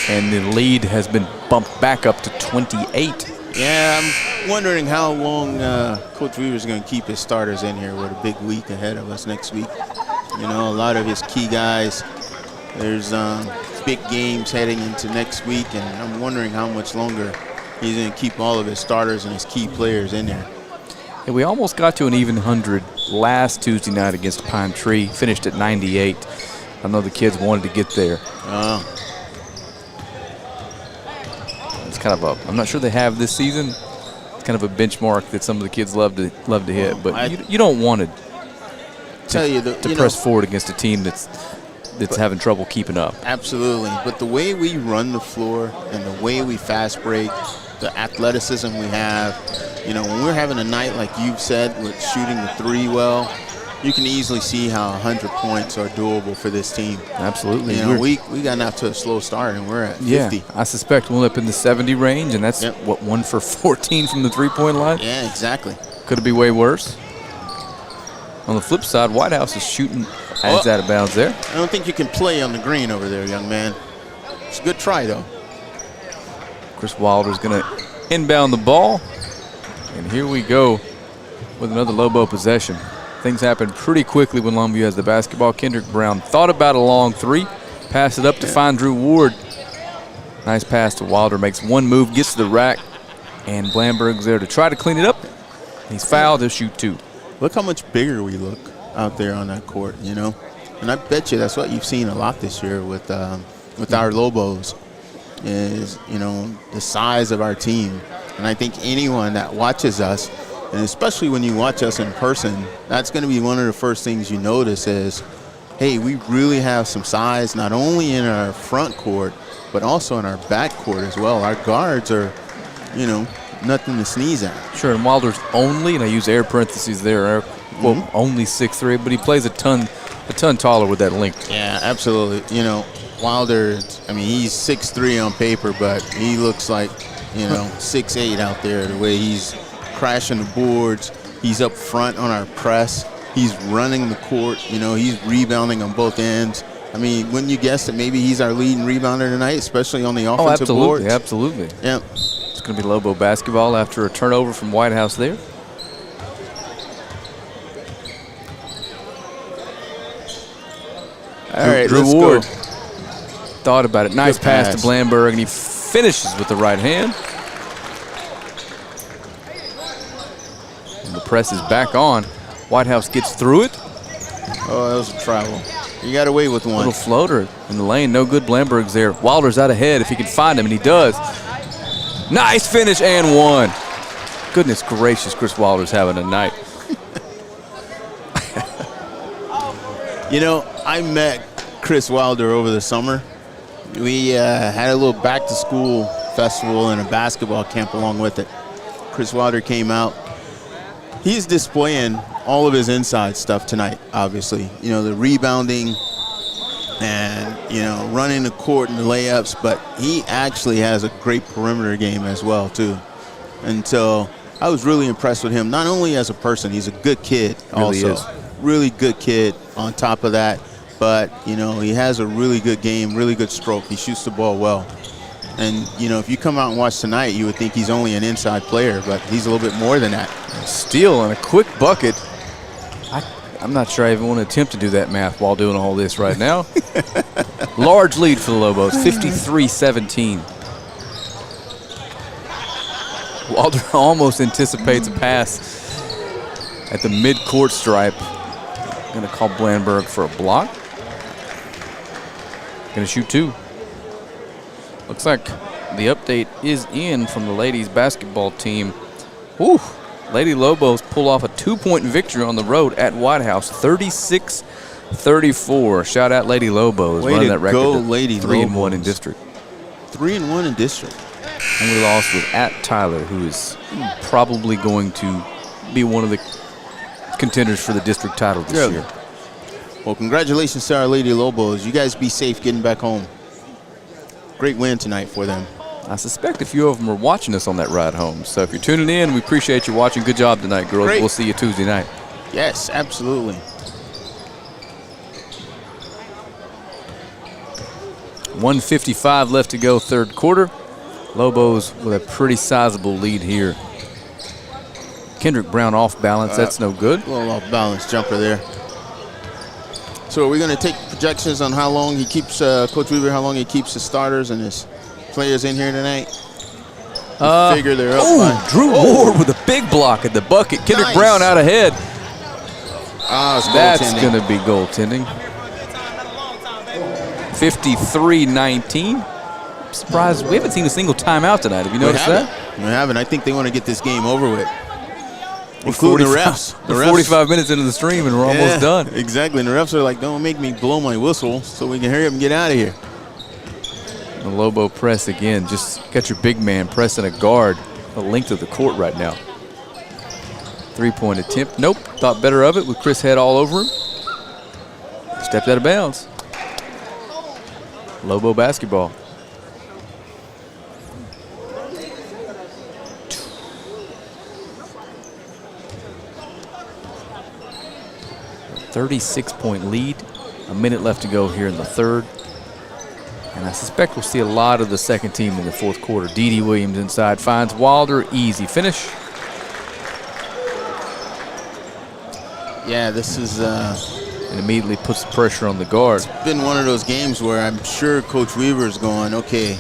And the lead has been bumped back up to 28. Yeah, I'm wondering how long Coach Weaver's going to keep his starters in here with a big week ahead of us next week. You know, a lot of his key guys, there's big games heading into next week, and I'm wondering how much longer he's going to keep all of his starters and his key players in there. And we almost got to an even 100 last Tuesday night against Pine Tree, finished at 98. I know the kids wanted to get there. It's kind of I'm not sure they have this season. It's kind of a benchmark that some of the kids love to hit, but you don't want to press forward against a team that's having trouble keeping up. Absolutely, but the way we run the floor and the way we fast break, the athleticism we have, you know, when we're having a night like you've said with shooting the three well, you can easily see how 100 points are doable for this team. Absolutely. You know, we got off to a slow start, and we're at 50. Yeah, I suspect we'll end up in the 70 range, and that's, 1 for 14 from the three-point line? Yeah, exactly. Could it be way worse? On the flip side, Whitehouse is shooting out of bounds there. I don't think you can play on the green over there, young man. It's a good try, though. Chris Wilder's going to inbound the ball, and here we go with another Lobo possession. Things happen pretty quickly when Longview has the basketball. Kendrick Brown thought about a long three, passed it up to find Drew Ward. Nice pass to Wilder, makes one move, gets to the rack, and Blandberg's there to try to clean it up. He's fouled, he'll shoot two. Look how much bigger we look out there on that court, you know? And I bet you that's what you've seen a lot this year with our Lobos is, you know, the size of our team. And I think anyone that watches us, and especially when you watch us in person, that's going to be one of the first things you notice is, hey, we really have some size, not only in our front court, but also in our back court as well. Our guards are, you know, nothing to sneeze at. Sure, and Wilder's only, and I use air parentheses there, only 6'3", but he plays a ton taller with that length. Yeah, absolutely. You know, Wilder, I mean, he's 6'3" on paper, but he looks like, you know, 6'8" out there, the way he's crashing the boards. He's up front on our press. He's running the court. You know, he's rebounding on both ends. I mean, wouldn't you guess that maybe he's our leading rebounder tonight, especially on the offensive board? Absolutely. Yeah. It's going to be Lobo basketball after a turnover from Whitehouse there. All right, Drew let's Ward go. thought about it. Nice Good pass pass to Blandberg, and he finishes with the right hand. And the press is back on. Whitehouse gets through it. Oh, that was a travel. You got away with one. Little floater in the lane. No good. Blandberg's there. Wilder's out ahead if he can find him, and he does. Nice finish and one. Goodness gracious, Chris Wilder's having a night. You know, I met Chris Wilder over the summer. We had a little back-to-school festival and a basketball camp along with it. Chris Wilder came out. He's displaying all of his inside stuff tonight, obviously. You know, the rebounding and, you know, running the court and the layups, but he actually has a great perimeter game as well, too. And so I was really impressed with him, not only as a person, he's a good kid also. Really good kid on top of that. But, you know, he has a really good game, really good stroke. He shoots the ball well. And, you know, if you come out and watch tonight, you would think he's only an inside player, but he's a little bit more than that. Steal and a quick bucket. I'm not sure I even want to attempt to do that math while doing all this right now. Large lead for the Lobos, 53-17. Wilder almost anticipates a pass at the mid-court stripe. Going to call Blandberg for a block. Going to shoot two. Looks like the update is in from the ladies basketball team. Whew. Lady Lobos pull off a 2-point victory on the road at Whitehouse, 36-34. Shout out Lady Lobos. Way running to that record go, to Lady 3-1 in district. 3-1 in district. And we lost with at Tyler, who is probably going to be one of the contenders for the district title this year. Well, congratulations to our Lady Lobos. You guys be safe getting back home. Great win tonight for them. I suspect a few of them are watching us on that ride home. So if you're tuning in, we appreciate you watching. Good job tonight, girls. Great. We'll see you Tuesday night. Yes, absolutely. 1:55 left to go, third quarter. Lobos with a pretty sizable lead here. Kendrick Brown off balance. That's no good. A little off balance jumper there. So are we going to take projections on how long he keeps, Coach Weaver, how long he keeps his starters and his players in here tonight? Figure they're up by. Drew Ward with a big block at the bucket. Kendrick Nice. Brown out ahead. It's That's goaltending. going to be goaltending. 53-19. Surprised we haven't seen a single timeout tonight. Have you noticed that? We haven't. I think they want to get this game over with. Including the refs. We're 45 minutes into the stream and we're almost done. Exactly. And the refs are like, don't make me blow my whistle so we can hurry up and get out of here. The Lobo press again. Just got your big man pressing a guard the length of the court right now. 3-point attempt. Nope. Thought better of it with Chris Head all over him. Stepped out of bounds. Lobo basketball. A 36-point lead. A minute left to go here in the third. And I suspect we'll see a lot of the second team in the fourth quarter. D.D. Williams inside finds Wilder. Easy finish. Yeah, this is And immediately puts the pressure on the guard. it's been one of those games where I'm sure Coach Weaver's going, okay,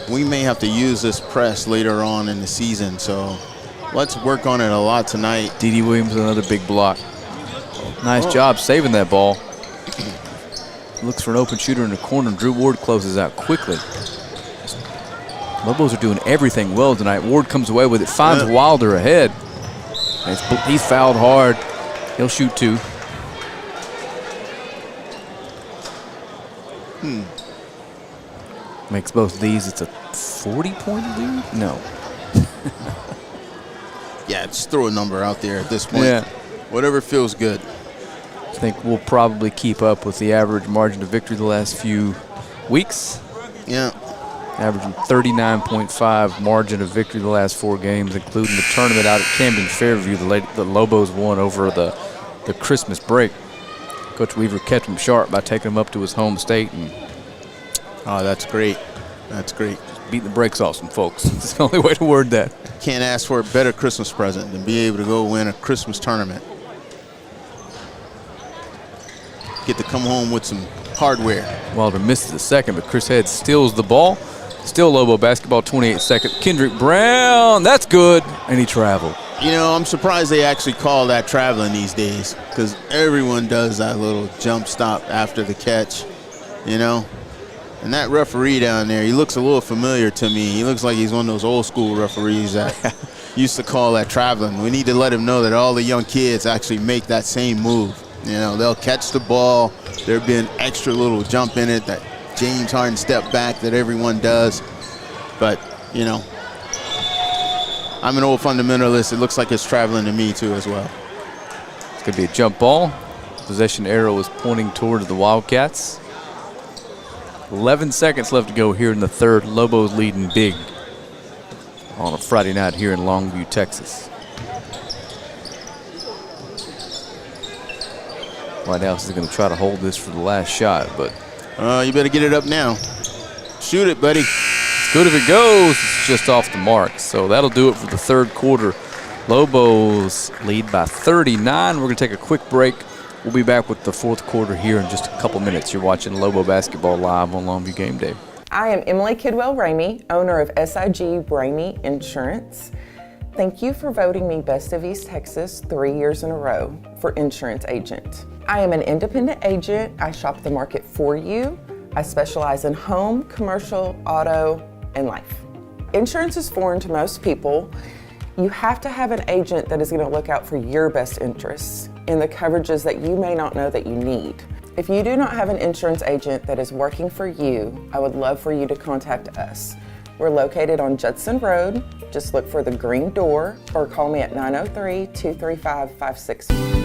we may have to use this press later on in the season, so let's work on it a lot tonight. D.D. Williams another big block. Nice job saving that ball. Looks for an open shooter in the corner. Drew Ward closes out quickly. Lobos are doing everything well tonight. Ward comes away with it, finds Wilder ahead. He's fouled hard. He'll shoot two. Makes both of these. It's a 40-point lead? No. Yeah, just throw a number out there at this point. Yeah. Whatever feels good. I think we'll probably keep up with the average margin of victory the last few weeks. Yeah. Averaging 39.5 margin of victory the last 4 games, including the tournament out at Camden Fairview. The Lobos won over the the Christmas break. Coach Weaver kept him sharp by taking him up to his home state. And that's great. That's great. Beating the brakes off some folks. That's the only way to word that. Can't ask for a better Christmas present than be able to go win a Christmas tournament. Get to come home with some hardware. Wilder misses the second, but Chris Head steals the ball. Still Lobo basketball, 28 seconds. Kendrick Brown, that's good, and he traveled. You know, I'm surprised they actually call that traveling these days, because everyone does that little jump stop after the catch, you know. And that referee down there, he looks a little familiar to me. He looks like he's one of those old school referees that used to call that traveling. We need to let him know that all the young kids actually make that same move. You know, they'll catch the ball. There'll be an extra little jump in it, that James Harden step back that everyone does. But, you know, I'm an old fundamentalist. It looks like it's traveling to me too as well. It's going to be a jump ball. Possession arrow is pointing towards the Wildcats. 11 seconds left to go here in the third. Lobos leading big on a Friday night here in Longview, Texas. Whitehouse is going to try to hold this for the last shot, but you better get it up now. Shoot it, buddy. It's good if it goes. It's just off the mark. So that'll do it for the third quarter. Lobos lead by 39. We're going to take a quick break. We'll be back with the fourth quarter here in just a couple minutes. You're watching Lobo Basketball live on Longview Game Day. I am Emily Kidwell-Ramey, owner of SIG Ramey Insurance. Thank you for voting me Best of East Texas 3 years in a row for Insurance Agent. I am an independent agent. I shop the market for you. I specialize in home, commercial, auto, and life. Insurance is foreign to most people. You have to have an agent that is going to look out for your best interests in the coverages that you may not know that you need. If you do not have an insurance agent that is working for you, I would love for you to contact us. We're located on Judson Road. Just look for the green door or call me at 903-235-56.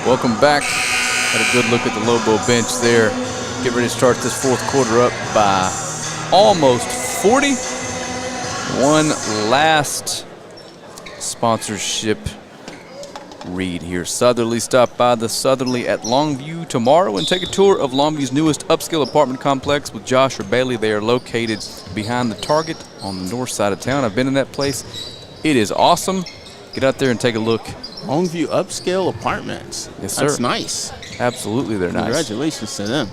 Welcome back. Had a good look at the Lobo bench there. Get ready to start this fourth quarter up by almost 40. One last sponsorship read here. Southerly, stop by the Southerly at Longview tomorrow and take a tour of Longview's newest upscale apartment complex with Josh or Bailey. They are located behind the Target on the north side of town. I've been in that place. It is awesome. Get out there and take a look. Longview upscale apartments. Yes, sir. That's nice. Absolutely, they're nice. Congratulations to them.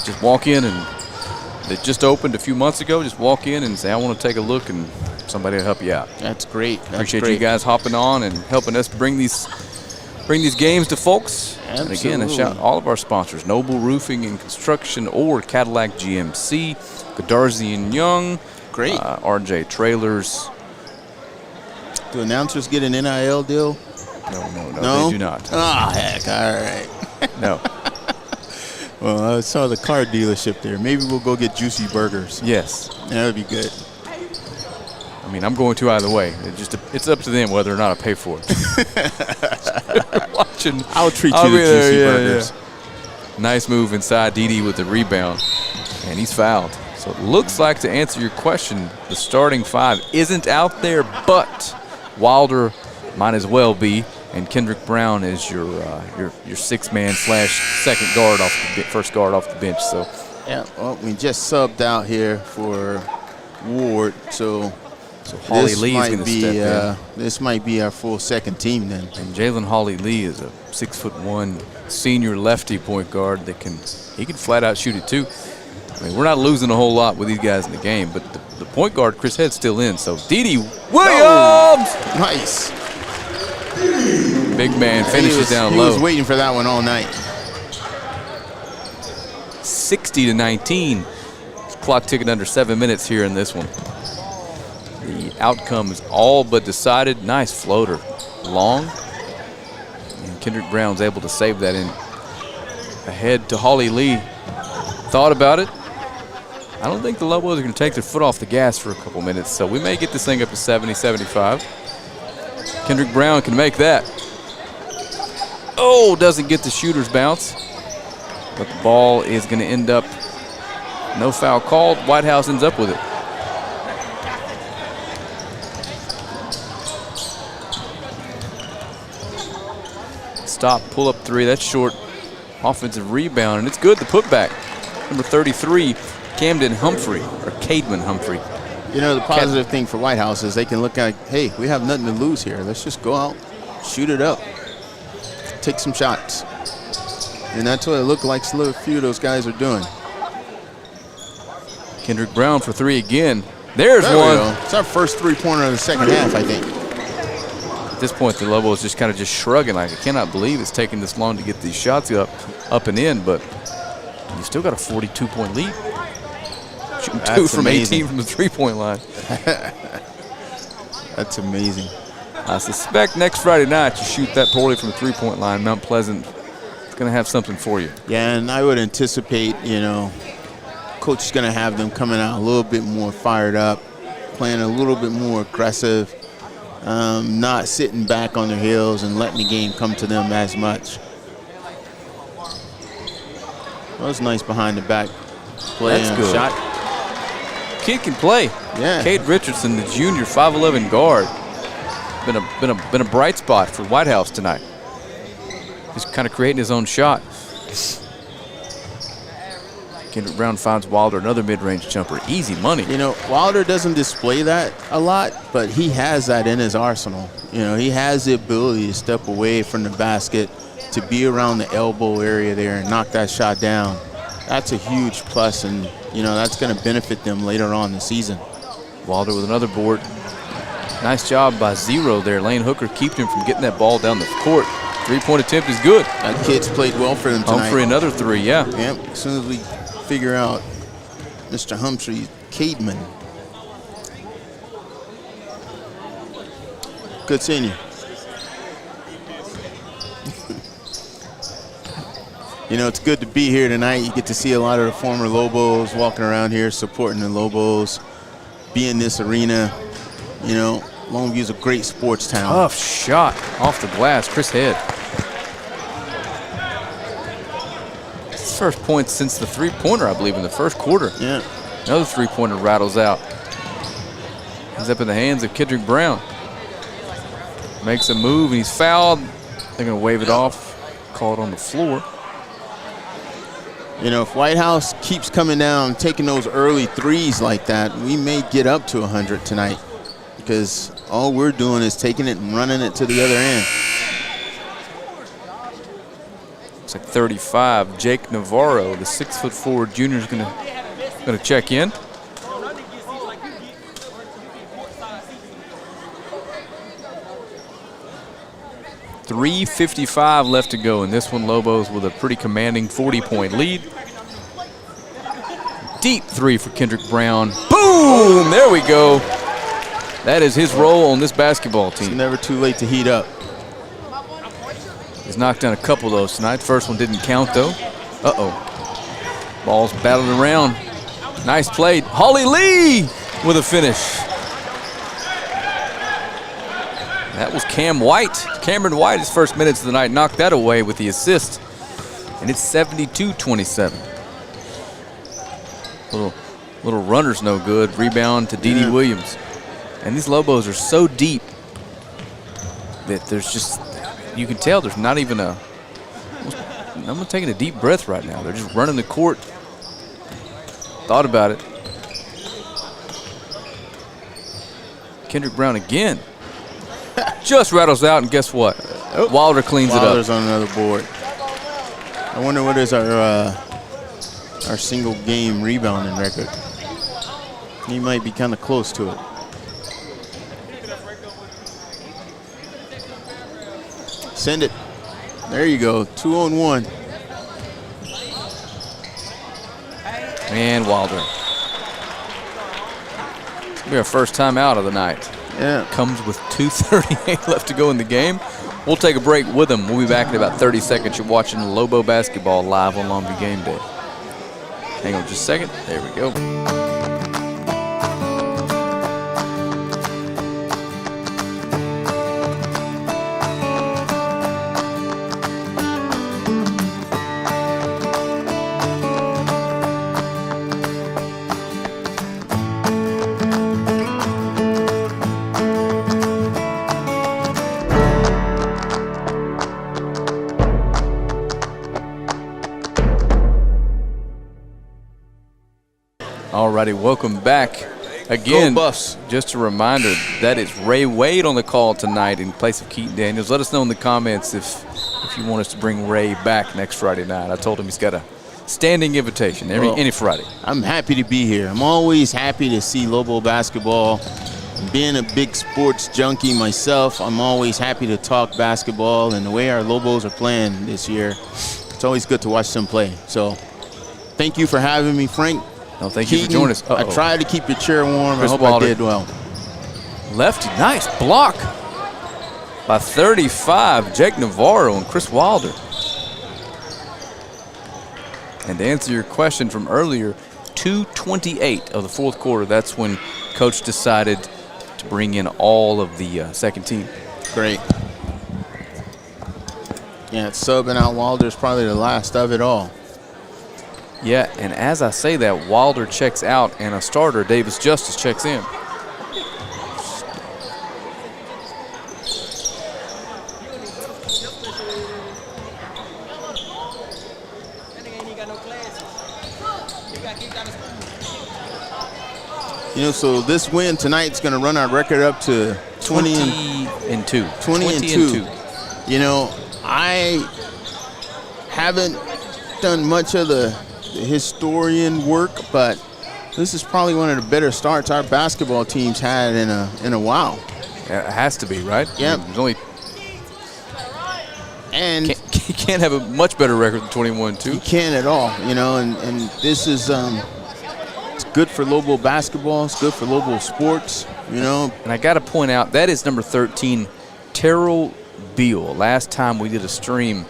Just walk in, and they just opened a few months ago. Just walk in and say, I want to take a look, and somebody will help you out. That's great. That's Appreciate great. you guys hopping on and helping us bring these games to folks. Absolutely. And again, I shout all of our sponsors: Noble Roofing and Construction, or Cadillac GMC, Godarzi and Young, great, RJ Trailers. Do announcers get an NIL deal? No, they do not. Ah, heck, all right. No. Well, I saw the car dealership there. Maybe we'll go get juicy burgers. Yes. That would be good. I mean, I'm going to either way. It's up to them whether or not I pay for it. Watching. I'll treat you to juicy burgers. Yeah. Nice move inside. Dede with the rebound, and he's fouled. So it looks like, to answer your question, the starting five isn't out there, but Wilder might as well be, and Kendrick Brown is your six-man / second guard first guard off the bench. So yeah, well, we just subbed out here for Ward, so Holly Lee is going to step in. This might be our full second team then. And Jalen Holly Lee is a 6'1" senior lefty point guard that can flat out shoot it too. I mean, we're not losing a whole lot with these guys in the game, but the point guard, Chris Head's still in. So Dede Williams! Oh, nice. Big man finishes down low. He was waiting for that one all night. 60-19. Clock ticking under 7 minutes here in this one. The outcome is all but decided. Nice floater. Long. And Kendrick Brown's able to save that in. Ahead to Holly Lee. Thought about it. I don't think the Lobos are going to take their foot off the gas for a couple minutes, so we may get this thing up to 70, 75. Kendrick Brown can make that. Oh, doesn't get the shooter's bounce. But the ball is going to end up, no foul called. Whitehouse ends up with it. Stop, pull up three, that's short. Offensive rebound, and it's good, the putback. Number 33, Camden Humphrey, or Cademan Humphrey. You know, the positive thing for Whitehouse is they can look at, hey, we have nothing to lose here. Let's just go out, shoot it up, take some shots. And that's what it looked like a few of those guys are doing. Kendrick Brown for three again. There's one. It's our first three-pointer of the second half, I think. At this point, the Lobos just kind of shrugging like, I cannot believe it's taking this long to get these shots up and in, but you still got a 42-point lead. Shooting two from amazing. 18 from the three-point line. That's amazing. I suspect next Friday night you shoot that poorly from the three-point line, Mount Pleasant is going to have something for you. Yeah, and I would anticipate, you know, Coach is going to have them coming out a little bit more fired up, playing a little bit more aggressive, not sitting back on their heels and letting the game come to them as much. That was nice behind the back play. That's good. Shot. Kid can play. Yeah. Cade Richardson, the junior 5'11" guard, been a bright spot for Whitehouse tonight. He's kind of creating his own shot. Kendrick Brown finds Wilder another mid-range jumper. Easy money. You know, Wilder doesn't display that a lot, but he has that in his arsenal. You know, he has the ability to step away from the basket, to be around the elbow area there and knock that shot down. That's a huge plus, and, you know, that's going to benefit them later on in the season. Wilder with another board. Nice job by Zero there. Lane Hooker keeping him from getting that ball down the court. Three-point attempt is good. That kid's played well for them tonight. Humphrey, another three, yeah. Yep, as soon as we figure out Mr. Humphrey Cademan. Good seeing you. You know, it's good to be here tonight. You get to see a lot of the former Lobos walking around here, supporting the Lobos, be in this arena. You know, Longview's a great sports town. Tough shot off the glass, Chris Head. His first point since the three-pointer, I believe, in the first quarter. Yeah. Another three-pointer rattles out. He's up in the hands of Kendrick Brown. Makes a move, and he's fouled. They're going to wave it off, call it on the floor. You know, if Whitehouse keeps coming down, taking those early threes like that, we may get up to 100 tonight, because all we're doing is taking it and running it to the other end. Looks like 35. Jake Navarro, the 6'4" junior, is going to check in. .355 left to go in this one. Lobos with a pretty commanding 40-point lead. Deep three for Kendrick Brown. Boom! There we go. That is his role on this basketball team. It's never too late to heat up. He's knocked down a couple of those tonight. First one didn't count, though. Uh-oh. Ball's battled around. Nice play. Holly Lee with a finish. That was Cameron White, his first minutes of the night, knocked that away with the assist. And it's 72-27. Little runner's no good. Rebound to D.D. Williams. And these Lobos are so deep that there's just, you can tell there's not even a, I'm taking a deep breath right now. They're just running the court. Thought about it. Kendrick Brown again. Just rattles out, and guess what? Wilder cleans Wilder's it up. on another board. I wonder what is our single game rebounding record. He might be kind of close to it. Send it. There you go. 2-on-1. And Wilder. It's gonna be our first time out of the night. Yeah. Comes with 2:38 left to go in the game. We'll take a break with them. We'll be back in about 30 seconds. You're watching Lobo basketball live on Longview Game Day. Hang on just a second. There we go. Alrighty, welcome back. Again, Go Buffs. Just a reminder, that is Ray Wade on the call tonight in place of Keaton Daniels. Let us know in the comments if you want us to bring Ray back next Friday night. I told him he's got a standing invitation any Friday. I'm happy to be here. I'm always happy to see Lobo basketball. Being a big sports junkie myself, I'm always happy to talk basketball, and the way our Lobos are playing this year, it's always good to watch them play. So thank you for having me, Frank. No, thank you for joining us. I tried to keep your chair warm. Chris I hope Wilder. I did well. Lefty, nice block by 35, Jake Navarro and Chris Wilder. And to answer your question from earlier, 2:28 of the fourth quarter, that's when Coach decided to bring in all of the second team. Great. Yeah, subbing out Wilder's probably the last of it all. Yeah, and as I say that, Wilder checks out and a starter, Davis Justice, checks in. You know, so this win tonight's going to run our record up to 20 and 2. 20 and 2. You know, I haven't done much of the historian work, but this is probably one of the better starts our basketball team's had in a while. Yeah, it has to be, right? Yeah. There's only and can't have a much better record than 21-2. You can't at all, you know, and this is it's good for Lobo basketball, it's good for Lobo sports, you know. And I got to point out, that is number 13, Terrell Beal. Last time we did a stream,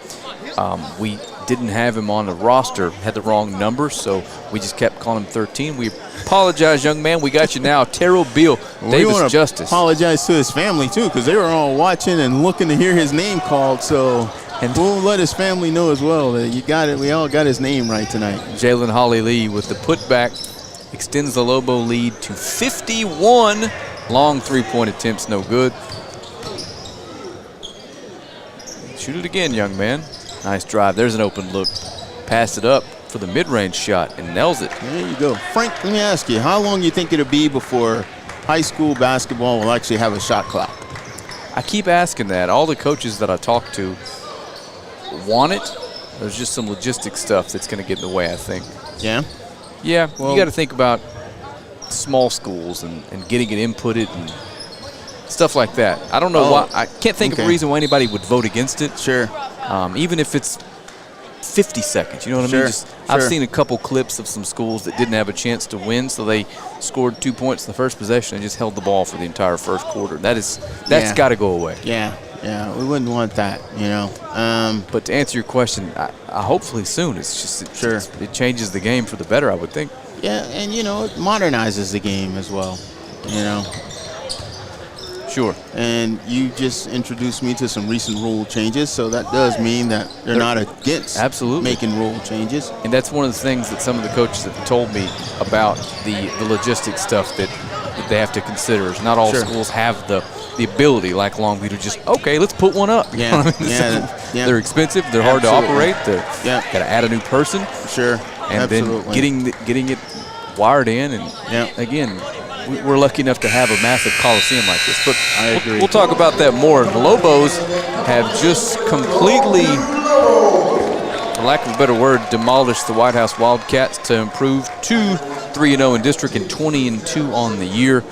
we didn't have him on the roster, had the wrong number, so we just kept calling him 13. We apologize, young man. We got you now. Terrell Beal, Davis Justice. Apologize to his family, too, because they were all watching and looking to hear his name called, so we'll let his family know as well that you got it. We all got his name right tonight. Jalen Holly Lee with the putback extends the Lobo lead to 51. Long three-point attempts, no good. Shoot it again, young man. Nice drive. There's an open look. Passed it up for the mid-range shot and nails it. There you go. Frank, let me ask you, how long do you think it'll be before high school basketball will actually have a shot clock? I keep asking that. All the coaches that I talk to want it. There's just some logistics stuff that's going to get in the way, I think. Yeah? Yeah, well, you got to think about small schools and getting it inputted and stuff like that. I don't know why. I can't think of a reason why anybody would vote against it. Sure. Even if it's 50 seconds, you know what I mean? I've seen a couple clips of some schools that didn't have a chance to win, so they scored 2 points in the first possession and just held the ball for the entire first quarter. That's got to go away. Yeah, we wouldn't want that, you know. But to answer your question, I hopefully soon. It's just it changes the game for the better, I would think. Yeah, and you know, it modernizes the game as well, you know. Sure. And you just introduced me to some recent rule changes, so that does mean that they're not against making rule changes. And that's one of the things that some of the coaches have told me about the logistics stuff that they have to consider. Not all schools have the ability, like Longview, to just, okay, let's put one up. Yeah. You know what I mean? They're expensive. They're hard to operate. Got to add a new person. Sure. And then getting it wired in. And again, we're lucky enough to have a massive Coliseum like this. But I agree. We'll talk about that more. The Lobos have just completely, for lack of a better word, demolished the Whitehouse Wildcats to improve to 3-0 in district and 20-2 on the year.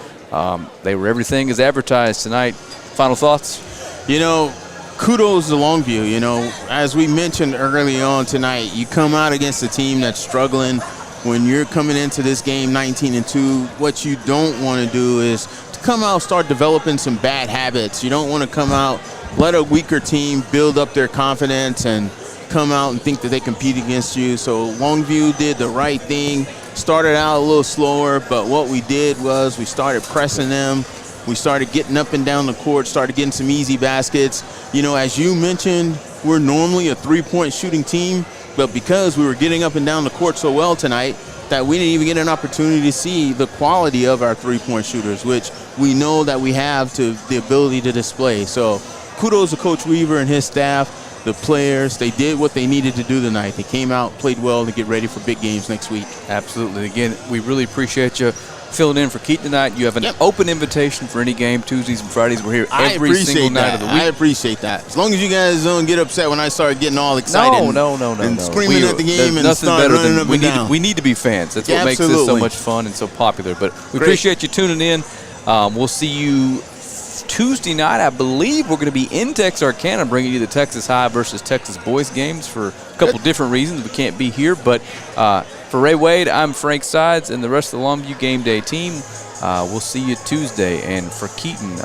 They were everything as advertised tonight. Final thoughts? You know, kudos to Longview. You know, as we mentioned early on tonight, you come out against a team that's struggling. When you're coming into this game 19-2, what you don't want to do is to come out, start developing some bad habits. You don't want to come out, let a weaker team build up their confidence and come out and think that they compete against you. So Longview did the right thing. Started out a little slower, but what we did was we started pressing them. We started getting up and down the court, started getting some easy baskets. You know, as you mentioned, we're normally a three-point shooting team, but because we were getting up and down the court so well tonight, that we didn't even get an opportunity to see the quality of our three-point shooters, which we know that we have to the ability to display. So kudos to Coach Weaver and his staff. The players, they did what they needed to do tonight. They came out, played well to get ready for big games next week. Absolutely. Again, we really appreciate you filling in for Keaton tonight. You have an open invitation for any game, Tuesdays and Fridays. We're here every single night of the week. I appreciate that. As long as you guys don't get upset when I start getting all excited and screaming at the game and start running up and down. We need to be fans. That's what makes this so much fun and so popular. But we appreciate you tuning in. We'll see you Tuesday night. I believe we're going to be in Texarkana bringing you the Texas High versus Texas boys games for a couple different reasons. We can't be here, but for Ray Wade, I'm Frank Sides and the rest of the Longview Game Day team. We'll see you Tuesday. And for Keaton,